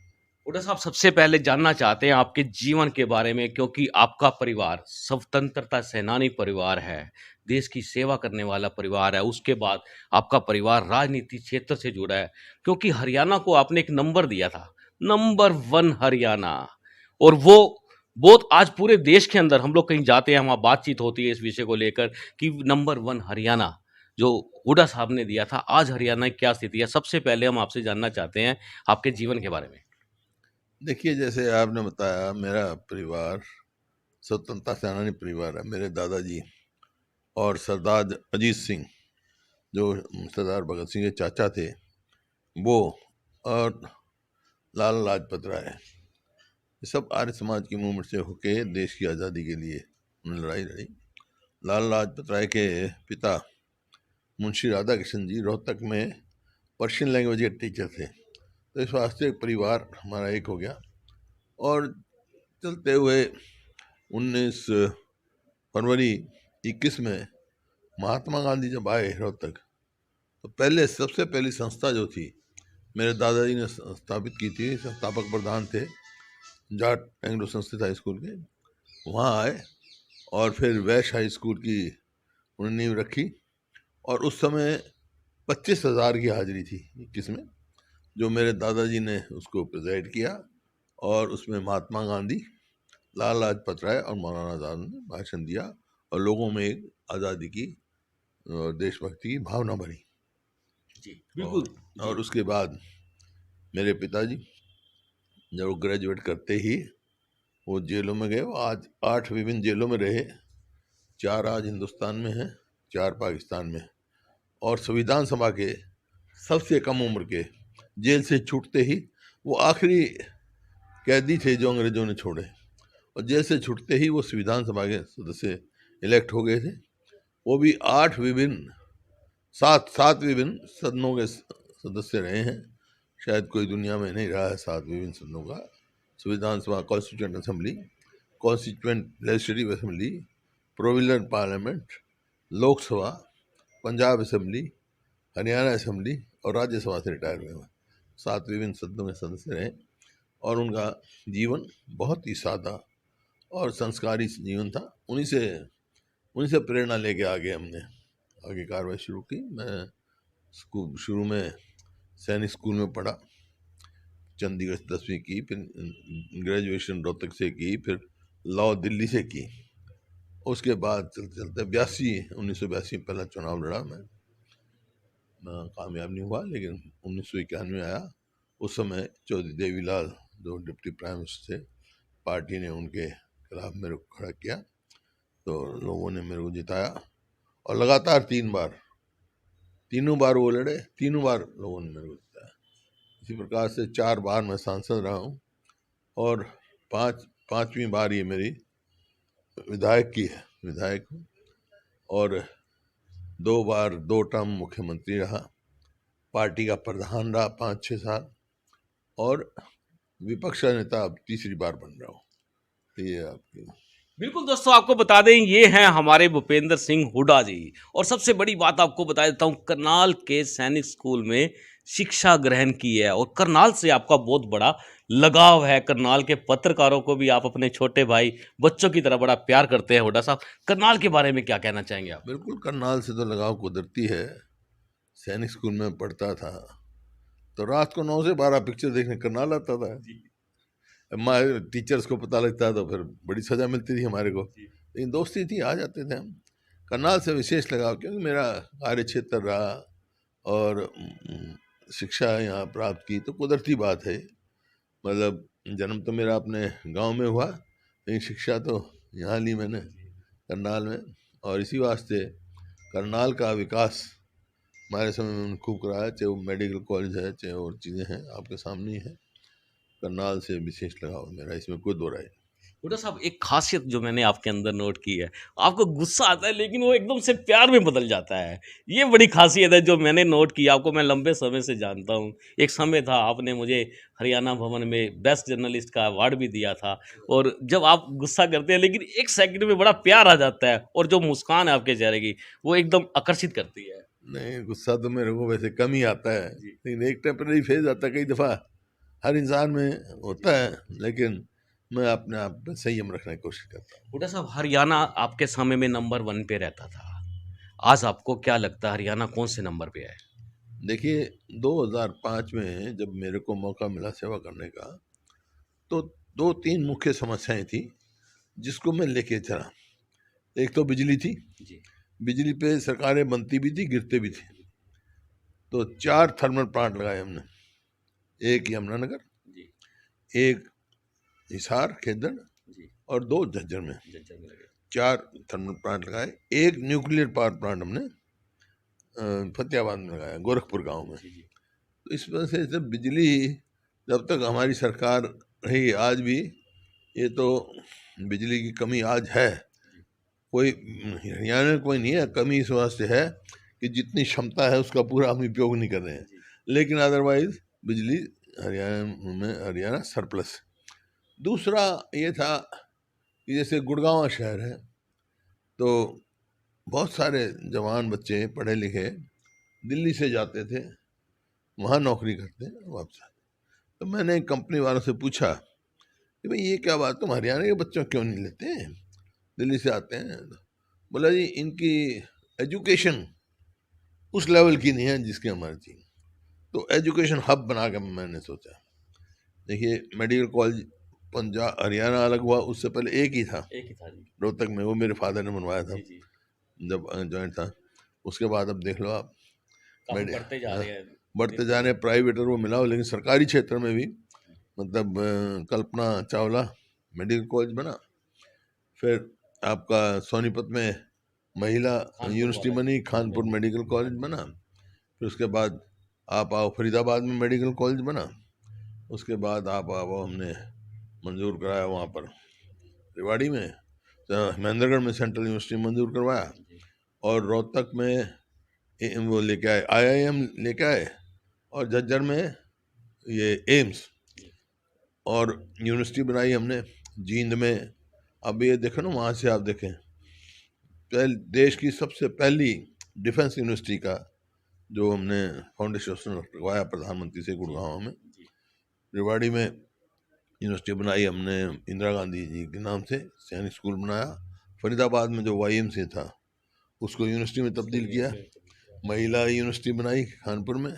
हुड्डा साहब, सबसे पहले जानना चाहते हैं आपके जीवन के बारे में, क्योंकि आपका परिवार स्वतंत्रता सेनानी परिवार है, देश की सेवा करने वाला परिवार है। उसके बाद आपका परिवार राजनीति क्षेत्र से जुड़ा है, क्योंकि हरियाणा को आपने एक नंबर दिया था, नंबर 1 हरियाणा। और वो बहुत आज पूरे देश के अंदर हम लोग कहीं जाते हैं, वहाँ बातचीत होती है इस विषय को लेकर कि नंबर 1 हरियाणा जो हुड्डा साहब ने दिया था, आज हरियाणा की क्या स्थिति है? सबसे पहले हम आपसे जानना चाहते हैं आपके जीवन के बारे में। देखिए, जैसे आपने बताया, मेरा परिवार स्वतंत्रता सेनानी परिवार है। मेरे दादाजी और सरदार अजीत सिंह, जो सरदार भगत सिंह के चाचा थे, वो, और लाला लाजपत राय, ये सब आर्य समाज की मूवमेंट से होके देश की आज़ादी के लिए उन्होंने लड़ाई लड़ी। लाला लाजपत राय के पिता मुंशी राधा कृष्ण जी रोहतक में पर्शियन लैंग्वेज के टीचर थे, तो इस वास्ते परिवार हमारा एक हो गया। और चलते हुए 19 फरवरी 21 में महात्मा गांधी जब आए रोहतक, तो सबसे पहली संस्था जो थी मेरे दादाजी ने स्थापित की थी, संस्थापक प्रधान थे, Jat Anglo Sanskrit high school के, वहाँ आए और फिर वैश्य हाई स्कूल की उन्होंने नींव रखी। और उस समय 25,000 की हाजिरी थी 21 में, जो मेरे दादाजी ने उसको प्रेजाइड किया। और उसमें महात्मा गांधी, लाला लाजपत राय और मौलाना आज़ाद ने भाषण दिया और लोगों में एक आज़ादी की और देशभक्ति की भावना भरी। जी बिल्कुल। और उसके बाद मेरे पिताजी जब वो ग्रेजुएट करते ही वो जेलों में गए। वो आज 8 विभिन्न जेलों में रहे, 4 आज हिंदुस्तान में हैं, 4 पाकिस्तान में। और संविधान सभा के सबसे कम उम्र के जेल से छूटते ही वो आखिरी कैदी थे जो अंग्रेजों ने छोड़े, और जेल से छूटते ही वो संविधान सभा के सदस्य इलेक्ट हो गए थे। वो भी 8 विभिन्न 7 विभिन्न सदनों के सदस्य रहे हैं। शायद कोई दुनिया में नहीं रहा है 7 विभिन्न सदनों का। संविधान सभा, constituent assembly, constituent legislative assembly, provisional parliament, Lok Sabha, Punjab assembly, Haryana assembly और राज्यसभा से रिटायर हुए हैं। 7 विभिन्न सदनों में सदस्य रहे और उनका जीवन बहुत ही सादा और संस्कारी जीवन था। उन्हीं से प्रेरणा लेके आगे कार्रवाई शुरू की। मैं शुरू में सैनिक स्कूल में पढ़ा, चंडीगढ़ 10वीं की, फिर ग्रेजुएशन रोहतक से की, फिर लॉ दिल्ली से की। उसके बाद चलते चलते 1982 में पहला चुनाव लड़ा मैं, कामयाब नहीं हुआ, लेकिन 1991 में आया। उस समय चौधरी देवीलाल जो डिप्टी प्राइम मिनिस्टर थे, पार्टी ने उनके खिलाफ मेरे को खड़ा किया, तो लोगों ने मेरे को जिताया। और लगातार 3 बार, तीनों बार वो लड़े, तीनों बार लोगों ने मेरे को जिताया। इसी प्रकार से 4 बार मैं सांसद रहा हूँ और 5वीं बार ये मेरी विधायक हूँ। और 2 बार 2 टर्म मुख्यमंत्री रहा, पार्टी का प्रधान रहा 5-6 साल, और विपक्ष का नेता अब 3री बार बन रहा हूँ। ये आपकी बिल्कुल दोस्तों, आपको बता दें ये हैं हमारे भूपेंद्र सिंह हुड्डा जी। और सबसे बड़ी बात आपको बता देता हूँ, करनाल के सैनिक स्कूल में शिक्षा ग्रहण की है और करनाल से आपका बहुत बड़ा लगाव है। करनाल के पत्रकारों को भी आप अपने छोटे भाई बच्चों की तरह बड़ा प्यार करते हैं। हुड्डा साहब, करनाल के बारे में क्या कहना चाहेंगे आप? बिल्कुल, करनाल से तो लगाव कुदरती है। सैनिक स्कूल में पढ़ता था तो रात को 9 से 12 पिक्चर देखने करनाल आता था। हमारे टीचर्स को पता लगता तो फिर बड़ी सजा मिलती थी हमारे को, लेकिन दोस्ती थी, आ जाते थे हम। करनाल से विशेष लगाव क्योंकि मेरा कार्य क्षेत्र रहा और शिक्षा यहाँ प्राप्त की, तो कुदरती बात है। मतलब जन्म तो मेरा अपने गांव में हुआ, लेकिन शिक्षा तो यहाँ ली मैंने करनाल में। और इसी वास्ते करनाल का विकास हमारे समय में खूब कराया, चाहे वो मेडिकल कॉलेज है, चाहे और चीज़ें हैं, आपके सामने ही है। करनाल से विशेष लगाव मेरा, इसमें कोई दो राय। हुड्डा साहब, एक खासियत जो मैंने आपके अंदर नोट की है, आपको गुस्सा आता है लेकिन वो एकदम से प्यार में बदल जाता है। ये बड़ी खासियत है जो मैंने नोट की। आपको मैं लंबे समय से जानता हूँ। एक समय था आपने मुझे हरियाणा भवन में बेस्ट जर्नलिस्ट का अवार्ड भी दिया था। और जब आप गुस्सा करते हैं लेकिन 1 सेकंड में बड़ा प्यार आ जाता है और जो मुस्कान है आपके चेहरे की वो एकदम आकर्षित करती है। नहीं, गुस्सा तो मेरे को वैसे कम ही आता है, लेकिन एक टेम्पररी फेज आता है, कई दफ़ा हर इंसान में होता है, लेकिन मैं अपने आप में संयम रखने की कोशिश करता हूँ। हुड्डा साहब, हरियाणा आपके समय में नंबर 1 पे रहता था। आज आपको क्या लगता है हरियाणा कौन से नंबर पे है? देखिए, 2005 में जब मेरे को मौका मिला सेवा करने का, तो 2-3 मुख्य समस्याएं थी जिसको मैं लेके चला। एक तो बिजली थी, जी। बिजली पे सरकारें बनती भी थी, गिरते भी थे। तो 4 थर्मल प्लांट लगाए हमने, एक यमुनानगर, जी। एक हिसार खेदड़ जी। और 2 झज्जर में। जज्जर में लगे। 4 थर्मल प्लांट लगाए। एक न्यूक्लियर पावर प्लांट हमने फतेहाबाद में लगाया, गोरखपुर गांव में। जी, जी। तो इस वजह से जब बिजली, जब तक हमारी सरकार रही, आज भी ये तो बिजली की कमी आज है। कोई हरियाणा में कोई नहीं है, कमी इस वास्ते है कि जितनी क्षमता है उसका पूरा हम उपयोग नहीं कर रहे हैं, लेकिन अदरवाइज बिजली हरियाणा में हरियाणा सरप्लस। दूसरा ये था कि जैसे गुड़गांव शहर है तो बहुत सारे जवान बच्चे पढ़े लिखे दिल्ली से जाते थे, वहाँ नौकरी करते वापस आते। तो मैंने कंपनी वालों से पूछा कि भाई ये क्या बात, तुम हरियाणा के बच्चों क्यों नहीं लेते, दिल्ली से आते हैं? बोला जी इनकी एजुकेशन उस लेवल की नहीं है जिसकी हमारी थी। तो एजुकेशन हब बना के मैंने सोचा, देखिए मेडिकल कॉलेज पंजाब हरियाणा अलग हुआ, उससे पहले एक ही था जी रोहतक में, वो मेरे फादर ने बनवाया था जी जब जॉइंट था। उसके बाद अब देख लो आप काफी मेडि- बढ़ते जा हाँ, रहे हैं बढ़ते जा रहे हैं, प्राइवेट और वो मिला हो, लेकिन सरकारी क्षेत्र में भी मतलब कल्पना चावला मेडिकल कॉलेज बना, फिर आपका सोनीपत में महिला खानपुर यूनिवर्सिटी वाला बनी, खानपुर मेडिकल कॉलेज बना, फिर उसके बाद आप आओ फरीदाबाद में मेडिकल कॉलेज बना, उसके बाद आप आओ हमने मंजूर कराया वहाँ पर रेवाड़ी में, महेंद्रगढ़ में सेंट्रल यूनिवर्सिटी मंजूर करवाया, और रोहतक में वो लेके आए IIM लेके आए, और झज्जर में ये एम्स, और यूनिवर्सिटी बनाई हमने जींद में। अब ये देखो ना, वहाँ से आप देखें देश की सबसे पहली डिफेंस यूनिवर्सिटी का जो हमने फाउंडेशन रखवाया प्रधानमंत्री से गुड़गांव में। रेवाड़ी में यूनिवर्सिटी बनाई हमने इंदिरा गांधी जी के नाम से, सैनिक स्कूल बनाया। फरीदाबाद में जो YMCA था उसको यूनिवर्सिटी में तब्दील किया, महिला यूनिवर्सिटी बनाई खानपुर में,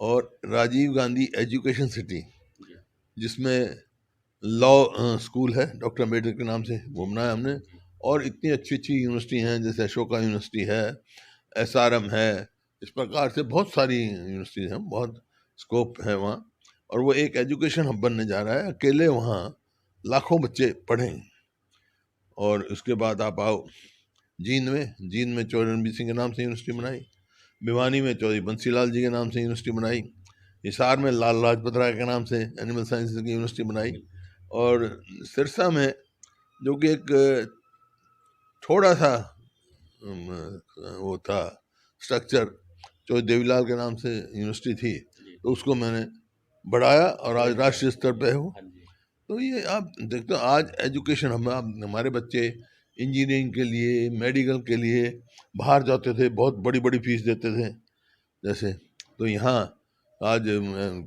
और राजीव गांधी एजुकेशन सिटी जिसमें लॉ स्कूल है डॉक्टर अम्बेडकर के नाम से, वो बनाया हमने। और इतनी अच्छी अच्छी यूनिवर्सिटी हैं, जैसे अशोका यूनिवर्सिटी है, SRM है, इस प्रकार से बहुत सारी यूनिवर्सिटी हैं, बहुत स्कोप है वहाँ, और वो एक एजुकेशन हब बनने जा रहा है। अकेले वहाँ लाखों बच्चे पढ़ें। और उसके बाद आप आओ जींद में चौधरी रणबीर सिंह के नाम से यूनिवर्सिटी बनाई, भिवानी में चौधरी बंसीलाल जी के नाम से यूनिवर्सिटी बनाई, हिसार में लाल लाजपत राय के नाम से एनिमल साइंसेज की यूनिवर्सिटी बनाई, और सिरसा में जो कि एक थोड़ा सा वो था स्ट्रक्चर, जो देवीलाल के नाम से यूनिवर्सिटी थी, तो उसको मैंने बढ़ाया और आज राष्ट्रीय स्तर पे हूँ। तो ये आप देखते हो आज एजुकेशन हमारे बच्चे इंजीनियरिंग के लिए, मेडिकल के लिए बाहर जाते थे, बहुत बड़ी बड़ी फीस देते थे जैसे, तो यहाँ आज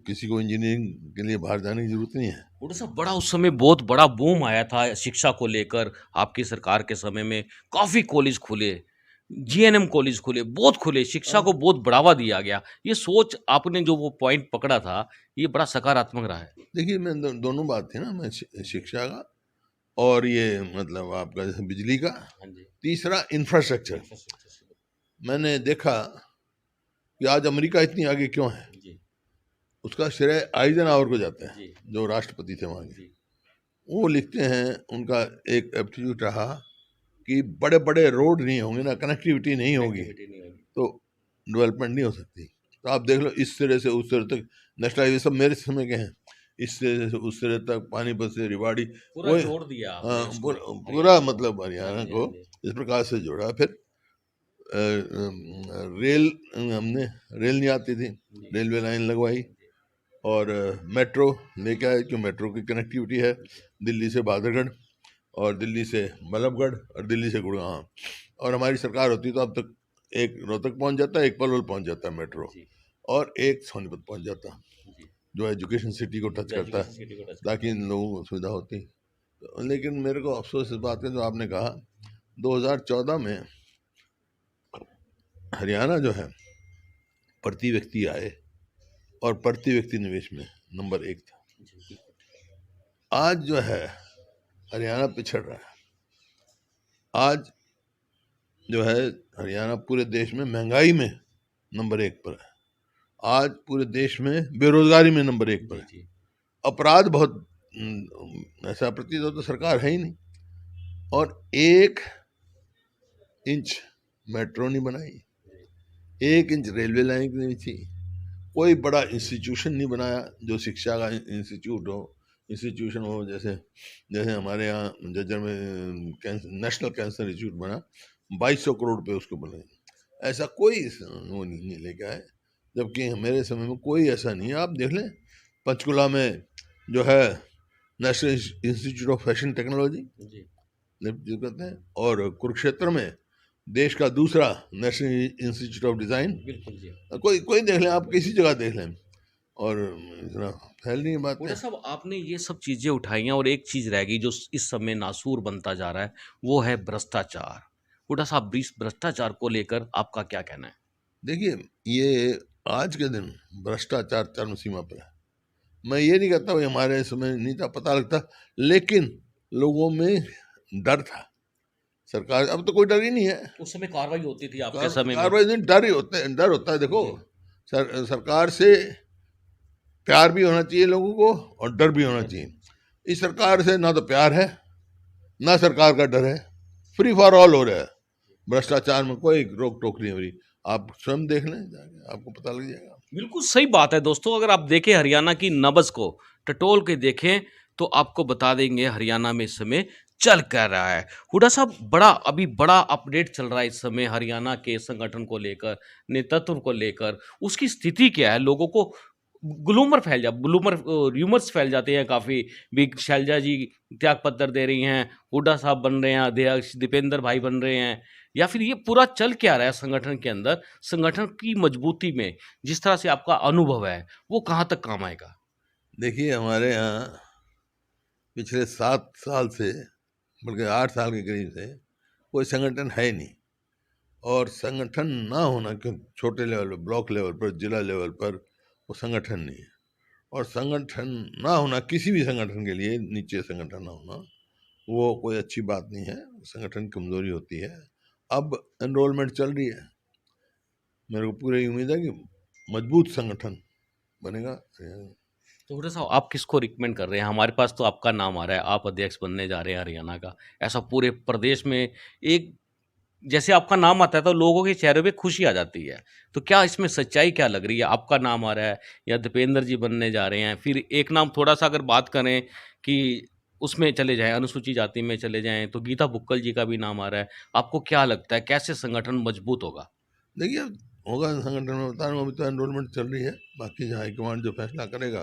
किसी को इंजीनियरिंग के लिए बाहर जाने की जरूरत नहीं है। थोड़ा सा बड़ा उस समय बहुत बड़ा बूम आया था शिक्षा को लेकर, आपकी सरकार के समय में काफ़ी कॉलेज खुले, GNM कॉलेज खुले, बहुत खुले, शिक्षा को बहुत बढ़ावा दिया गया। ये सोच आपने जो वो पॉइंट पकड़ा था, ये बड़ा सकारात्मक रहा है। देखिए मैं दोनों बात थी ना, मैं शिक्षा का और ये मतलब आपका जैसे बिजली का, हाँ जी। तीसरा इंफ्रास्ट्रक्चर। मैंने देखा कि आज अमेरिका इतनी आगे क्यों है, जी उसका श्रेय आइजनहावर को जाता है, जी जो राष्ट्रपति थे वहाँ के। जी वो लिखते हैं, उनका एक एप्टीट्यूड रहा कि बड़े बड़े रोड नहीं होंगे ना, कनेक्टिविटी नहीं होगी तो डेवलपमेंट नहीं हो सकती। तो आप देख लो इस सिरे से उस सिरे तक नेशनल हाईवे सब मेरे समय के हैं, इस सिरे से उस सिरे तक, पानीपत से रेवाड़ी, पूरा जोड़ दिया आपने हाँ, इसको, पूरा मतलब हरियाणा हाँ जी, को हाँ जी। इस प्रकार से जोड़ा। फिर रेल, हमने रेल नहीं आती थी, रेलवे लाइन लगवाई, और मेट्रो लेके आए, क्यों मेट्रो की कनेक्टिविटी है दिल्ली से बहादुरगढ़, और दिल्ली से बल्लभगढ़, और दिल्ली से गुड़गांव। और हमारी सरकार होती तो अब तक एक रोहतक पहुंच जाता, एक पलवल पहुंच जाता मेट्रो, और एक सोनीपत पहुंच जाता, जो एजुकेशन सिटी को टच करता है, ताकि इन लोगों को सुविधा होती। तो लेकिन मेरे को अफसोस इस बात का, जो आपने कहा 2014 में हरियाणा जो है प्रति व्यक्ति आय और प्रति व्यक्ति निवेश में नंबर 1 था। आज जो है हरियाणा पिछड़ रहा है। आज जो है हरियाणा पूरे देश में महंगाई में नंबर 1 पर है, आज पूरे देश में बेरोजगारी में नंबर 1 पर है, अपराध बहुत ऐसा प्रतीत होता तो सरकार है ही नहीं, और 1 इंच मेट्रो नहीं बनाई, 1 इंच रेलवे लाइन नहीं थी, कोई बड़ा इंस्टीट्यूशन नहीं बनाया जो शिक्षा का इंस्टीट्यूशन हो, जैसे हमारे यहाँ जज्जर में नेशनल कैंसर इंस्टीट्यूट बना, 2200 करोड़ रुपए उसको बने, ऐसा कोई वो नहीं लेके आए। जबकि मेरे समय में कोई ऐसा नहीं है। आप देख लें पंचकुला में जो है National Institute of Fashion Technology जी जो कहते हैं, और कुरुक्षेत्र में देश का दूसरा नेशनल इंस्टीट्यूट ऑफ डिज़ाइन। बिल्कुल जी। कोई कोई देख लें, आप किसी जगह देख लें, और इतना फैल नहीं हुड्डा बातें। साहब आपने ये सब चीजें उठाई हैं और एक चीज रह गई जो इस समय नासूर बनता जा रहा है, वो है भ्रष्टाचार। हुड्डा साहब इस भ्रष्टाचार को लेकर आपका क्या कहना है? देखिए, ये आज के दिन भ्रष्टाचार चरम सीमा पर है। मैं ये नहीं कहता भाई हमारे समय नहीं था, पता लगता, लेकिन लोगों में डर था। सरकार, अब तो कोई डर ही नहीं है। उस समय कार्रवाई होती थी आपके समय में। कार्रवाई नहीं, डर ही होते हैं, डर होता है। देखो, सरकार से प्यार भी होना चाहिए लोगों को, और डर भी होना चाहिए। इस सरकार से ना तो प्यार है, ना सरकार का डर है, फ्री फॉर ऑल हो रहा है। भ्रष्टाचार में कोई रोक टोक नहीं हो रही। आप स्वयं देख लें जाके, आपको पता लग जाएगा। बिल्कुल सही बात है दोस्तों, अगर आप देखें हरियाणा की नब्ज को टटोल के देखें तो आपको बता देंगे हरियाणा में इस समय चल क्या रहा है। हुड्डा साहब अभी बड़ा अपडेट चल रहा है इस समय हरियाणा के संगठन को लेकर, नेतृत्व को लेकर। उसकी स्थिति क्या है? लोगों को र्यूमर्स फैल जाते हैं काफ़ी। भी शैलजा जी त्यागपत्र दे रही हैं, हुड्डा साहब बन रहे हैं अध्यक्ष, दीपेंद्र भाई बन रहे हैं, या फिर ये पूरा चल क्या रहा है संगठन के अंदर? संगठन की मजबूती में जिस तरह से आपका अनुभव है, वो कहाँ तक काम आएगा? देखिए, हमारे यहाँ पिछले 7 साल से, बल्कि 8 साल के करीब से कोई संगठन है ही नहीं। और संगठन ना होना, क्यों, छोटे लेवल पर, ब्लॉक लेवल पर, जिला लेवल पर वो संगठन नहीं है। और संगठन ना होना किसी भी संगठन के लिए, नीचे संगठन ना होना, वो कोई अच्छी बात नहीं है। संगठन की कमजोरी होती है। अब एनरोलमेंट चल रही है, मेरे को पूरी उम्मीद है कि मजबूत संगठन बनेगा। तो हुड्डा साहब आप किसको रिकमेंड कर रहे हैं? हमारे पास तो आपका नाम आ रहा है, आप अध्यक्ष बनने जा रहे हैं हरियाणा का। ऐसा पूरे प्रदेश में एक जैसे आपका नाम आता है तो लोगों के चेहरे पे खुशी आ जाती है। तो क्या इसमें सच्चाई क्या लग रही है? आपका नाम आ रहा है या दीपेंद्र जी बनने जा रहे हैं? फिर एक नाम थोड़ा-सा अगर बात करें कि उसमें चले जाएँ, अनुसूचित जाति में चले जाएँ, तो गीता बुक्कल जी का भी नाम आ रहा है। आपको क्या लगता है कैसे संगठन मजबूत होगा? देखिए, होगा संगठन में, बता रहा हूँ, अभी तो एनरोलमेंट चल रही है। बाकी जो हाईकमांड जो फैसला करेगा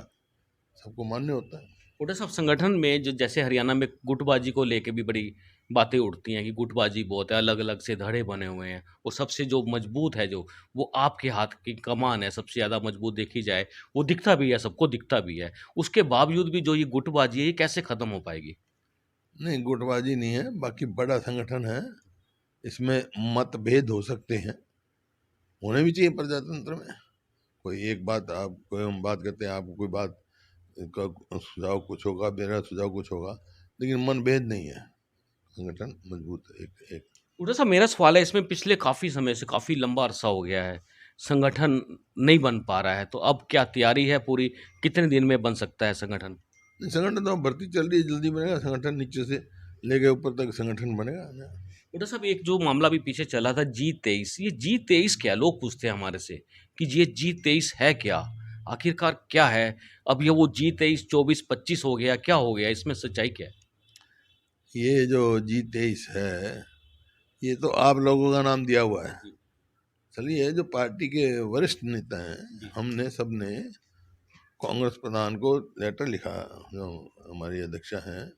सबको मान्य होता है। हुड्डा साहब संगठन में जो जैसे हरियाणा में गुटबाजी को लेके भी बड़ी बातें उठती हैं कि गुटबाजी बहुत है, अलग-अलग से धड़े बने हुए हैं। वो सबसे जो मजबूत है वो आपके हाथ की कमान है, सबसे ज़्यादा मजबूत देखी जाए, वो दिखता भी है, सबको दिखता भी है। उसके बावजूद भी जो ये गुटबाजी है, ये कैसे खत्म हो पाएगी? नहीं, गुटबाजी नहीं है, बाकी बड़ा संगठन है। इसमें मतभेद हो सकते हैं, होने भी चाहिए प्रजातंत्र में। कोई एक बात, आप कोई हम बात करते हैं, आपको कोई बात का सुझाव कुछ होगा, मेरा सुझाव कुछ होगा, लेकिन मनभेद नहीं है। संगठन मजबूत है, एक एक। हुड्डा साहब मेरा सवाल है इसमें पिछले काफ़ी समय से काफ़ी लंबा अरसा हो गया है, संगठन नहीं बन पा रहा है, तो अब क्या तैयारी है पूरी? कितने दिन में बन सकता है संगठन? नहीं, संगठन तो भर्ती चल रही है, जल्दी बनेगा संगठन। नीचे से लेके ऊपर तक संगठन बनेगा। डॉक्टर साहब एक जो मामला भी पीछे चला था G23, ये G23 क्या? लोग पूछते हैं हमारे से कि ये G23 है क्या? आखिरकार क्या है? अब ये वो G23 24 25 हो गया, क्या हो गया? इसमें सच्चाई क्या है? ये जो G23 है, ये तो आप लोगों का नाम दिया हुआ है। जी चलिए, जो पार्टी के वरिष्ठ नेता हैं, जी हमने सबने कांग्रेस प्रधान को लेटर लिखा, जो हमारी अध्यक्षा हैं,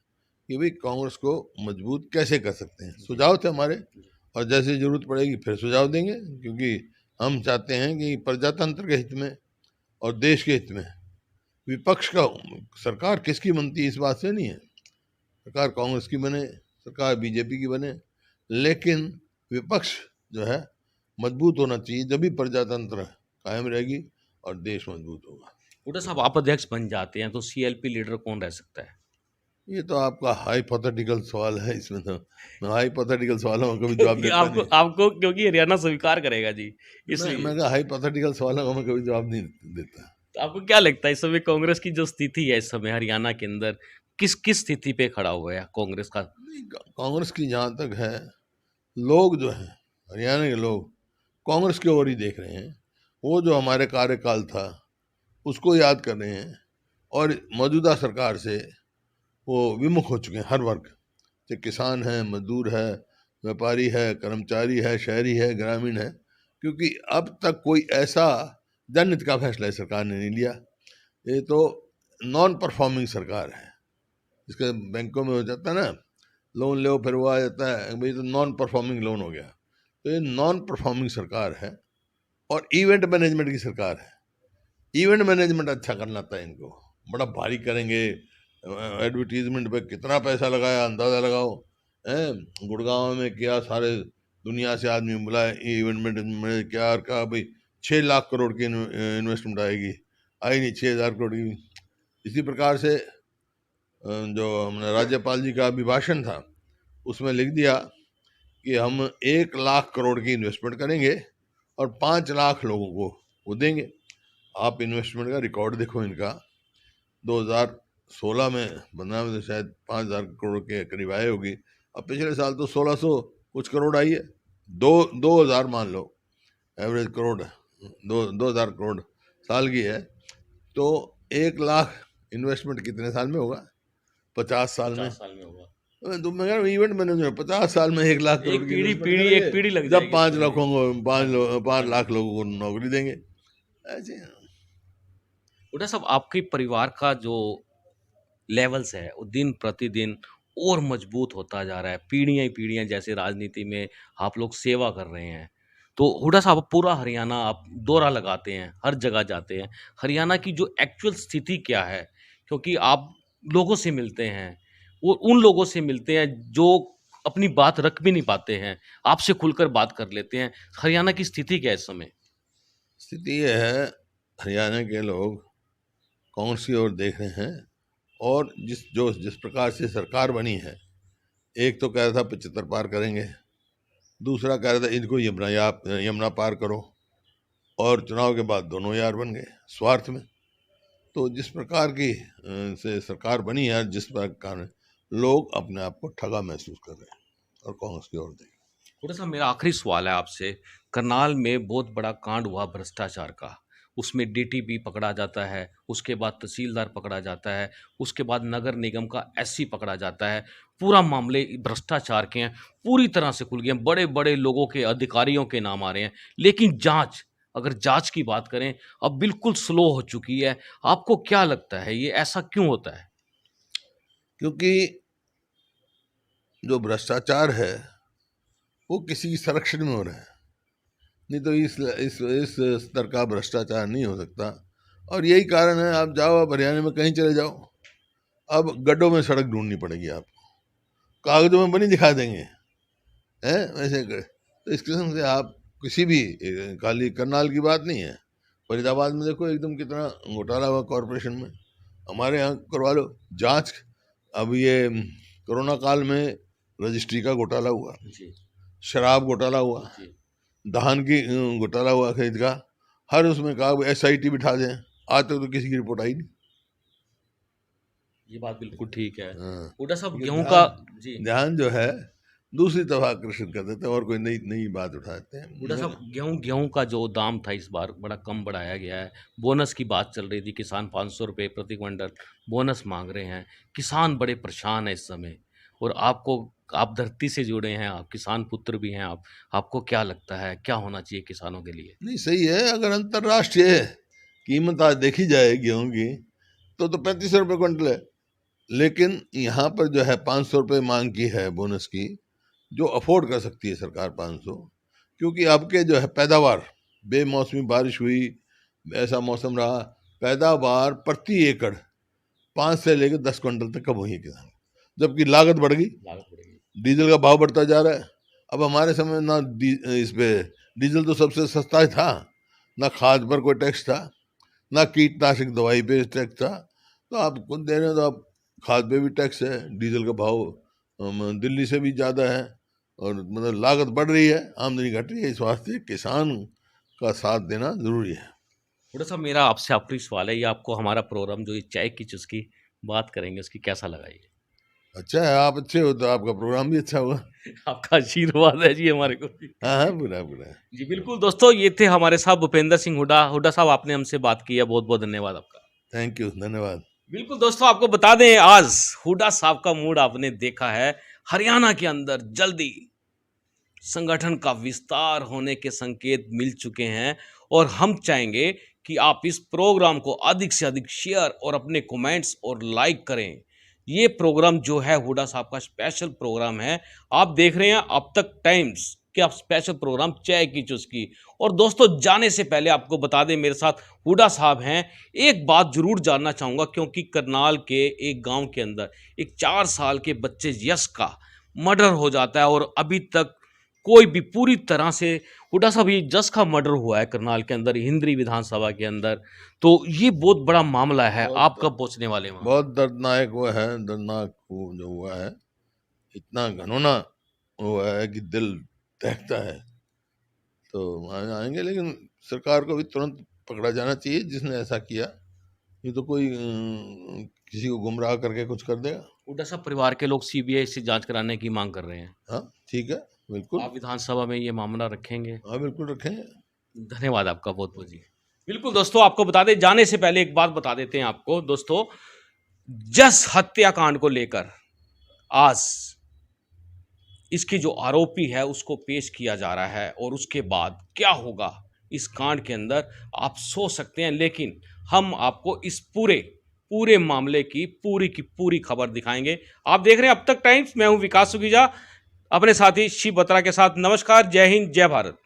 कि भाई कांग्रेस को मजबूत कैसे कर सकते हैं। सुझाव थे हमारे, और जैसे जरूरत पड़ेगी फिर सुझाव देंगे, क्योंकि हम चाहते हैं कि प्रजातंत्र के हित में और देश के हित में विपक्ष का, सरकार किसकी बनती है इस बात से नहीं है, सरकार कांग्रेस की बने, सरकार बीजेपी की बने, लेकिन विपक्ष जो है मजबूत होना चाहिए, जब भी प्रजातंत्र कायम रहेगी और देश मजबूत होगा। डॉक्टर साहब आप अध्यक्ष बन जाते हैं तो CLP लीडर कौन रह सकता है? ये तो आपका हाइपोथेटिकल सवाल है। इसमें तो मैं हाइपोथेटिकल सवालों का कभी जवाब क्योंकि देता आपको नहीं। आपको क्योंकि हरियाणा स्वीकार करेगा जी, इसलिए। मैं कहा हाइपोथेटिकल सवालों का मैं कभी जवाब नहीं देता। तो आपको क्या लगता है इस समय कांग्रेस की जो स्थिति है इस समय हरियाणा के अंदर, किस किस स्थिति पे खड़ा हुआ है कांग्रेस का? नहीं, कांग्रेस की जहाँ तक है, लोग जो हैं, हरियाणा के लोग कांग्रेस की ओर ही देख रहे हैं। वो जो हमारे कार्यकाल था उसको याद कर रहे हैं, और मौजूदा सरकार से वो विमुख हो चुके हैं, हर वर्ग, चाहे किसान है, मजदूर है, व्यापारी है, कर्मचारी है, शहरी है, ग्रामीण है। क्योंकि अब तक कोई ऐसा जनहित का फैसला इस सरकार ने नहीं लिया। ये तो नॉन परफॉर्मिंग सरकार है। इसके बैंकों में हो जाता है ना, लोन लो फिर वो आ जाता है भाई तो नॉन परफॉर्मिंग लोन हो गया। तो ये नॉन परफॉर्मिंग सरकार है और इवेंट मैनेजमेंट की सरकार है। इवेंट मैनेजमेंट अच्छा करना आता है इनको, बड़ा भारी करेंगे, एडवर्टीजमेंट पे कितना पैसा लगाया अंदाज़ा लगाओ, हैं गुड़गांव में किया, सारे दुनिया से आदमी बुलाए, इवेंट मैनेजमेंट क्या और कहा भाई 6 लाख करोड़ की इन्वेस्टमेंट आएगी, आई नहीं 6,000 करोड़ की। इसी प्रकार से जो हमने राज्यपाल जी का अभिभाषण था उसमें लिख दिया कि हम 1 लाख करोड़ की इन्वेस्टमेंट करेंगे और 5 लाख लोगों को वो देंगे। आप इन्वेस्टमेंट का रिकॉर्ड देखो इनका, 2016 में बना में तो शायद 5,000 करोड़ के करीब आए होगी, अब पिछले साल तो 1,600 कुछ करोड़ आई है। 2,000 मान लो एवरेज करोड़, 2,000 करोड़ साल की है, तो 1 लाख इन्वेस्टमेंट कितने साल में होगा? 50 साल में। 50 साल में होगा। तो मैं कह रहा हूँ इवेंट मैनेजमेंट 50 साल में 1 लाख करोड़ एक की पीढ़ी इन्वेस्टमेंट पीढ़ी करेंगे, एक पीढ़ी लग जब जाएगी 5 इसमें। लाखों को 5 लाख लोगों को नौकरी देंगे ऐसे। हुड्डा साहब, आपके परिवार का जो लेवल्स है वो दिन प्रतिदिन और मजबूत होता जा रहा है, पीढ़ियां ही पीढ़ियां जैसे राजनीति में आप लोग सेवा कर रहे हैं। तो हुड्डा साहब, पूरा हरियाणा आप दौरा लगाते हैं, हर जगह जाते हैं, हरियाणा की जो एक्चुअल स्थिति क्या है, क्योंकि आप लोगों से मिलते हैं, वो उन लोगों से मिलते हैं जो अपनी बात रख भी नहीं पाते हैं, आपसे खुलकर बात कर लेते हैं। हरियाणा की स्थिति क्या है इस समय? स्थिति ये है, हरियाणा के लोग कौन सी ओर देख रहे हैं, और जिस प्रकार से सरकार बनी है, एक तो कह रहा था 75 पार करेंगे, दूसरा कह रहा था इनको यमुना पार करो, और चुनाव के बाद दोनों यार बन गए स्वार्थ में। तो जिस प्रकार की से सरकार बनी है, जिस प्रकार लोग अपने आप को ठगा महसूस कर रहे हैं और कांग्रेस की ओर देख। थोड़ा सा मेरा आखिरी सवाल है आपसे। करनाल में बहुत बड़ा कांड हुआ भ्रष्टाचार का, उसमें डीटीपी पकड़ा जाता है, उसके बाद तहसीलदार पकड़ा जाता है, उसके बाद नगर निगम का एससी पकड़ा जाता है। पूरा मामले भ्रष्टाचार के हैं, पूरी तरह से खुल गए हैं, बड़े बड़े लोगों के अधिकारियों के नाम आ रहे हैं। लेकिन जांच, अगर जांच की बात करें, अब बिल्कुल स्लो हो चुकी है। आपको क्या लगता है ये ऐसा क्यों होता है? क्योंकि जो भ्रष्टाचार है वो किसी संरक्षण में हो रहा है, नहीं तो इस स्तर का भ्रष्टाचार नहीं हो सकता। और यही कारण है, आप जाओ, आप हरियाणा में कहीं चले जाओ, अब गड्ढों में सड़क ढूंढनी पड़ेगी आपको, कागजों में बनी दिखा देंगे, हैं वैसे तो इस किस्म से आप किसी भी, खाली करनाल की बात नहीं है, फरीदाबाद में देखो एकदम कितना घोटाला हुआ कॉरपोरेशन में, हमारे यहाँ करवा लो जांच। अब ये कोरोना काल में रजिस्ट्री का घोटाला हुआ, जी शराब घोटाला हुआ, जी। धान की घोटाला हुआ खरीद का, हर उसमें कहा एसआईटी बिठा दें, आज तक तो किसी की रिपोर्ट आई नहीं। ये बात बिल्कुल ठीक है। हाँ, हुड्डा साहब, ये गेहूं का जी ध्यान जो है दूसरी तरफ आकर्षित कर देते हैं और कोई नई नई बात उठाते हैं। हुड्डा साहब, गेहूं का जो दाम था इस बार बड़ा कम बढ़ाया गया है। बोनस की बात चल रही थी, किसान 500 रुपये प्रति क्विंटल बोनस मांग रहे हैं। किसान बड़े परेशान है इस समय, और आप धरती से जुड़े हैं, आप किसान पुत्र भी हैं, आपको क्या लगता है क्या होना चाहिए किसानों के लिए? नहीं सही है, अगर अंतर्राष्ट्रीय कीमत आज देखी जाए गेहूं की तो 3500 रुपये क्विंटल है, लेकिन यहाँ पर जो है 500 रुपये मांग की है बोनस की, जो अफोर्ड कर सकती है सरकार 500, क्योंकि अब के जो है पैदावार, बेमौसमी बारिश हुई, ऐसा मौसम रहा, पैदावार प्रति एकड़ 5 से लेकर 10 क्विंटल तक कम हुई है किसान, जबकि लागत बढ़ गई, लागत बढ़ेगी। डीजल का भाव बढ़ता जा रहा है। अब हमारे समय ना इस पे डीजल तो सबसे सस्ता ही था, ना खाद पर कोई टैक्स था, ना कीटनाशक दवाई पे टैक्स था, तो आप खुद दे रहे हो तो आप खाद पे भी टैक्स है, डीजल का भाव दिल्ली से भी ज़्यादा है, और मतलब लागत बढ़ रही है, आमदनी घट रही है। इस वास्ते किसान का साथ देना ज़रूरी है। थोड़ा सा मेरा आपसे आखिरी सवाल है, ये आपको हमारा प्रोग्राम जो ये चाय की चुस्की बात करेंगे उसकी कैसा लगा ये? अच्छा है, आप अच्छे हो तो आपका प्रोग्राम भी अच्छा होगा। आपका आशीर्वाद है जी हमारे को। हाँ हाँ, बुरा बुरा। जी बिल्कुल दोस्तों, ये थे हमारे साथ भूपेंद्र सिंह हुड्डा। हुड्डा साहब, आपने हमसे बात की है, बहुत बहुत धन्यवाद आपका। थैंक यू, धन्यवाद। बिल्कुल दोस्तों, आपको बता दें आज हुड्डा साहब का मूड आपने देखा है। हरियाणा के अंदर जल्दी संगठन का विस्तार होने के संकेत मिल चुके हैं, और हम चाहेंगे कि आप इस प्रोग्राम को अधिक से अधिक शेयर और अपने कमेंट्स और लाइक करें। ये प्रोग्राम जो है हुड्डा साहब का स्पेशल प्रोग्राम है। आप देख रहे हैं अब तक टाइम्स कि आप स्पेशल प्रोग्राम चाय की चुस्की। और दोस्तों जाने से पहले आपको बता दें मेरे साथ हुड्डा साहब हैं। एक बात जरूर जानना चाहूँगा क्योंकि करनाल के एक गांव के अंदर एक 4 साल के बच्चे यश का मर्डर हो जाता है और अभी तक कोई भी पूरी तरह से हुड्डा साहब ये जस का मर्डर हुआ है करनाल के अंदर हिंद्री विधानसभा के अंदर, तो ये बहुत बड़ा मामला है। आप बहुत कब पहुंचने वाले हैं वहाँ? बहुत दर्दनाक वो है, दर्दनाक वो जो हुआ है, इतना घनौना हुआ है कि दिल दहकता है। तो आएंगे, लेकिन सरकार को भी तुरंत पकड़ा जाना चाहिए जिसने ऐसा किया। ये तो कोई किसी को गुमराह करके कुछ कर देगा। हुड्डा साहब परिवार के लोग सीबीआई से जांच कराने की मांग कर रहे हैं। हाँ ठीक है, बिल्कुल। आप विधानसभा में ये मामला रखेंगे? हाँ बिल्कुल रखेंगे। धन्यवाद आपका बहुत बहुत जी। बिल्कुल दोस्तों, आपको बता दें जाने से पहले एक बात बता देते हैं आपको दोस्तों, जस हत्याकांड को लेकर आज इसके जो आरोपी है उसको पेश किया जा रहा है और उसके बाद क्या होगा इस कांड के अंदर आप सोच सकते हैं। लेकिन हम आपको इस पूरे पूरे मामले की पूरी खबर दिखाएंगे। आप देख रहे हैं अब तक टाइम्स, मैं हूं विकास सुखीजा अपने साथी शिव बत्रा के साथ। नमस्कार, जय हिंद, जय भारत।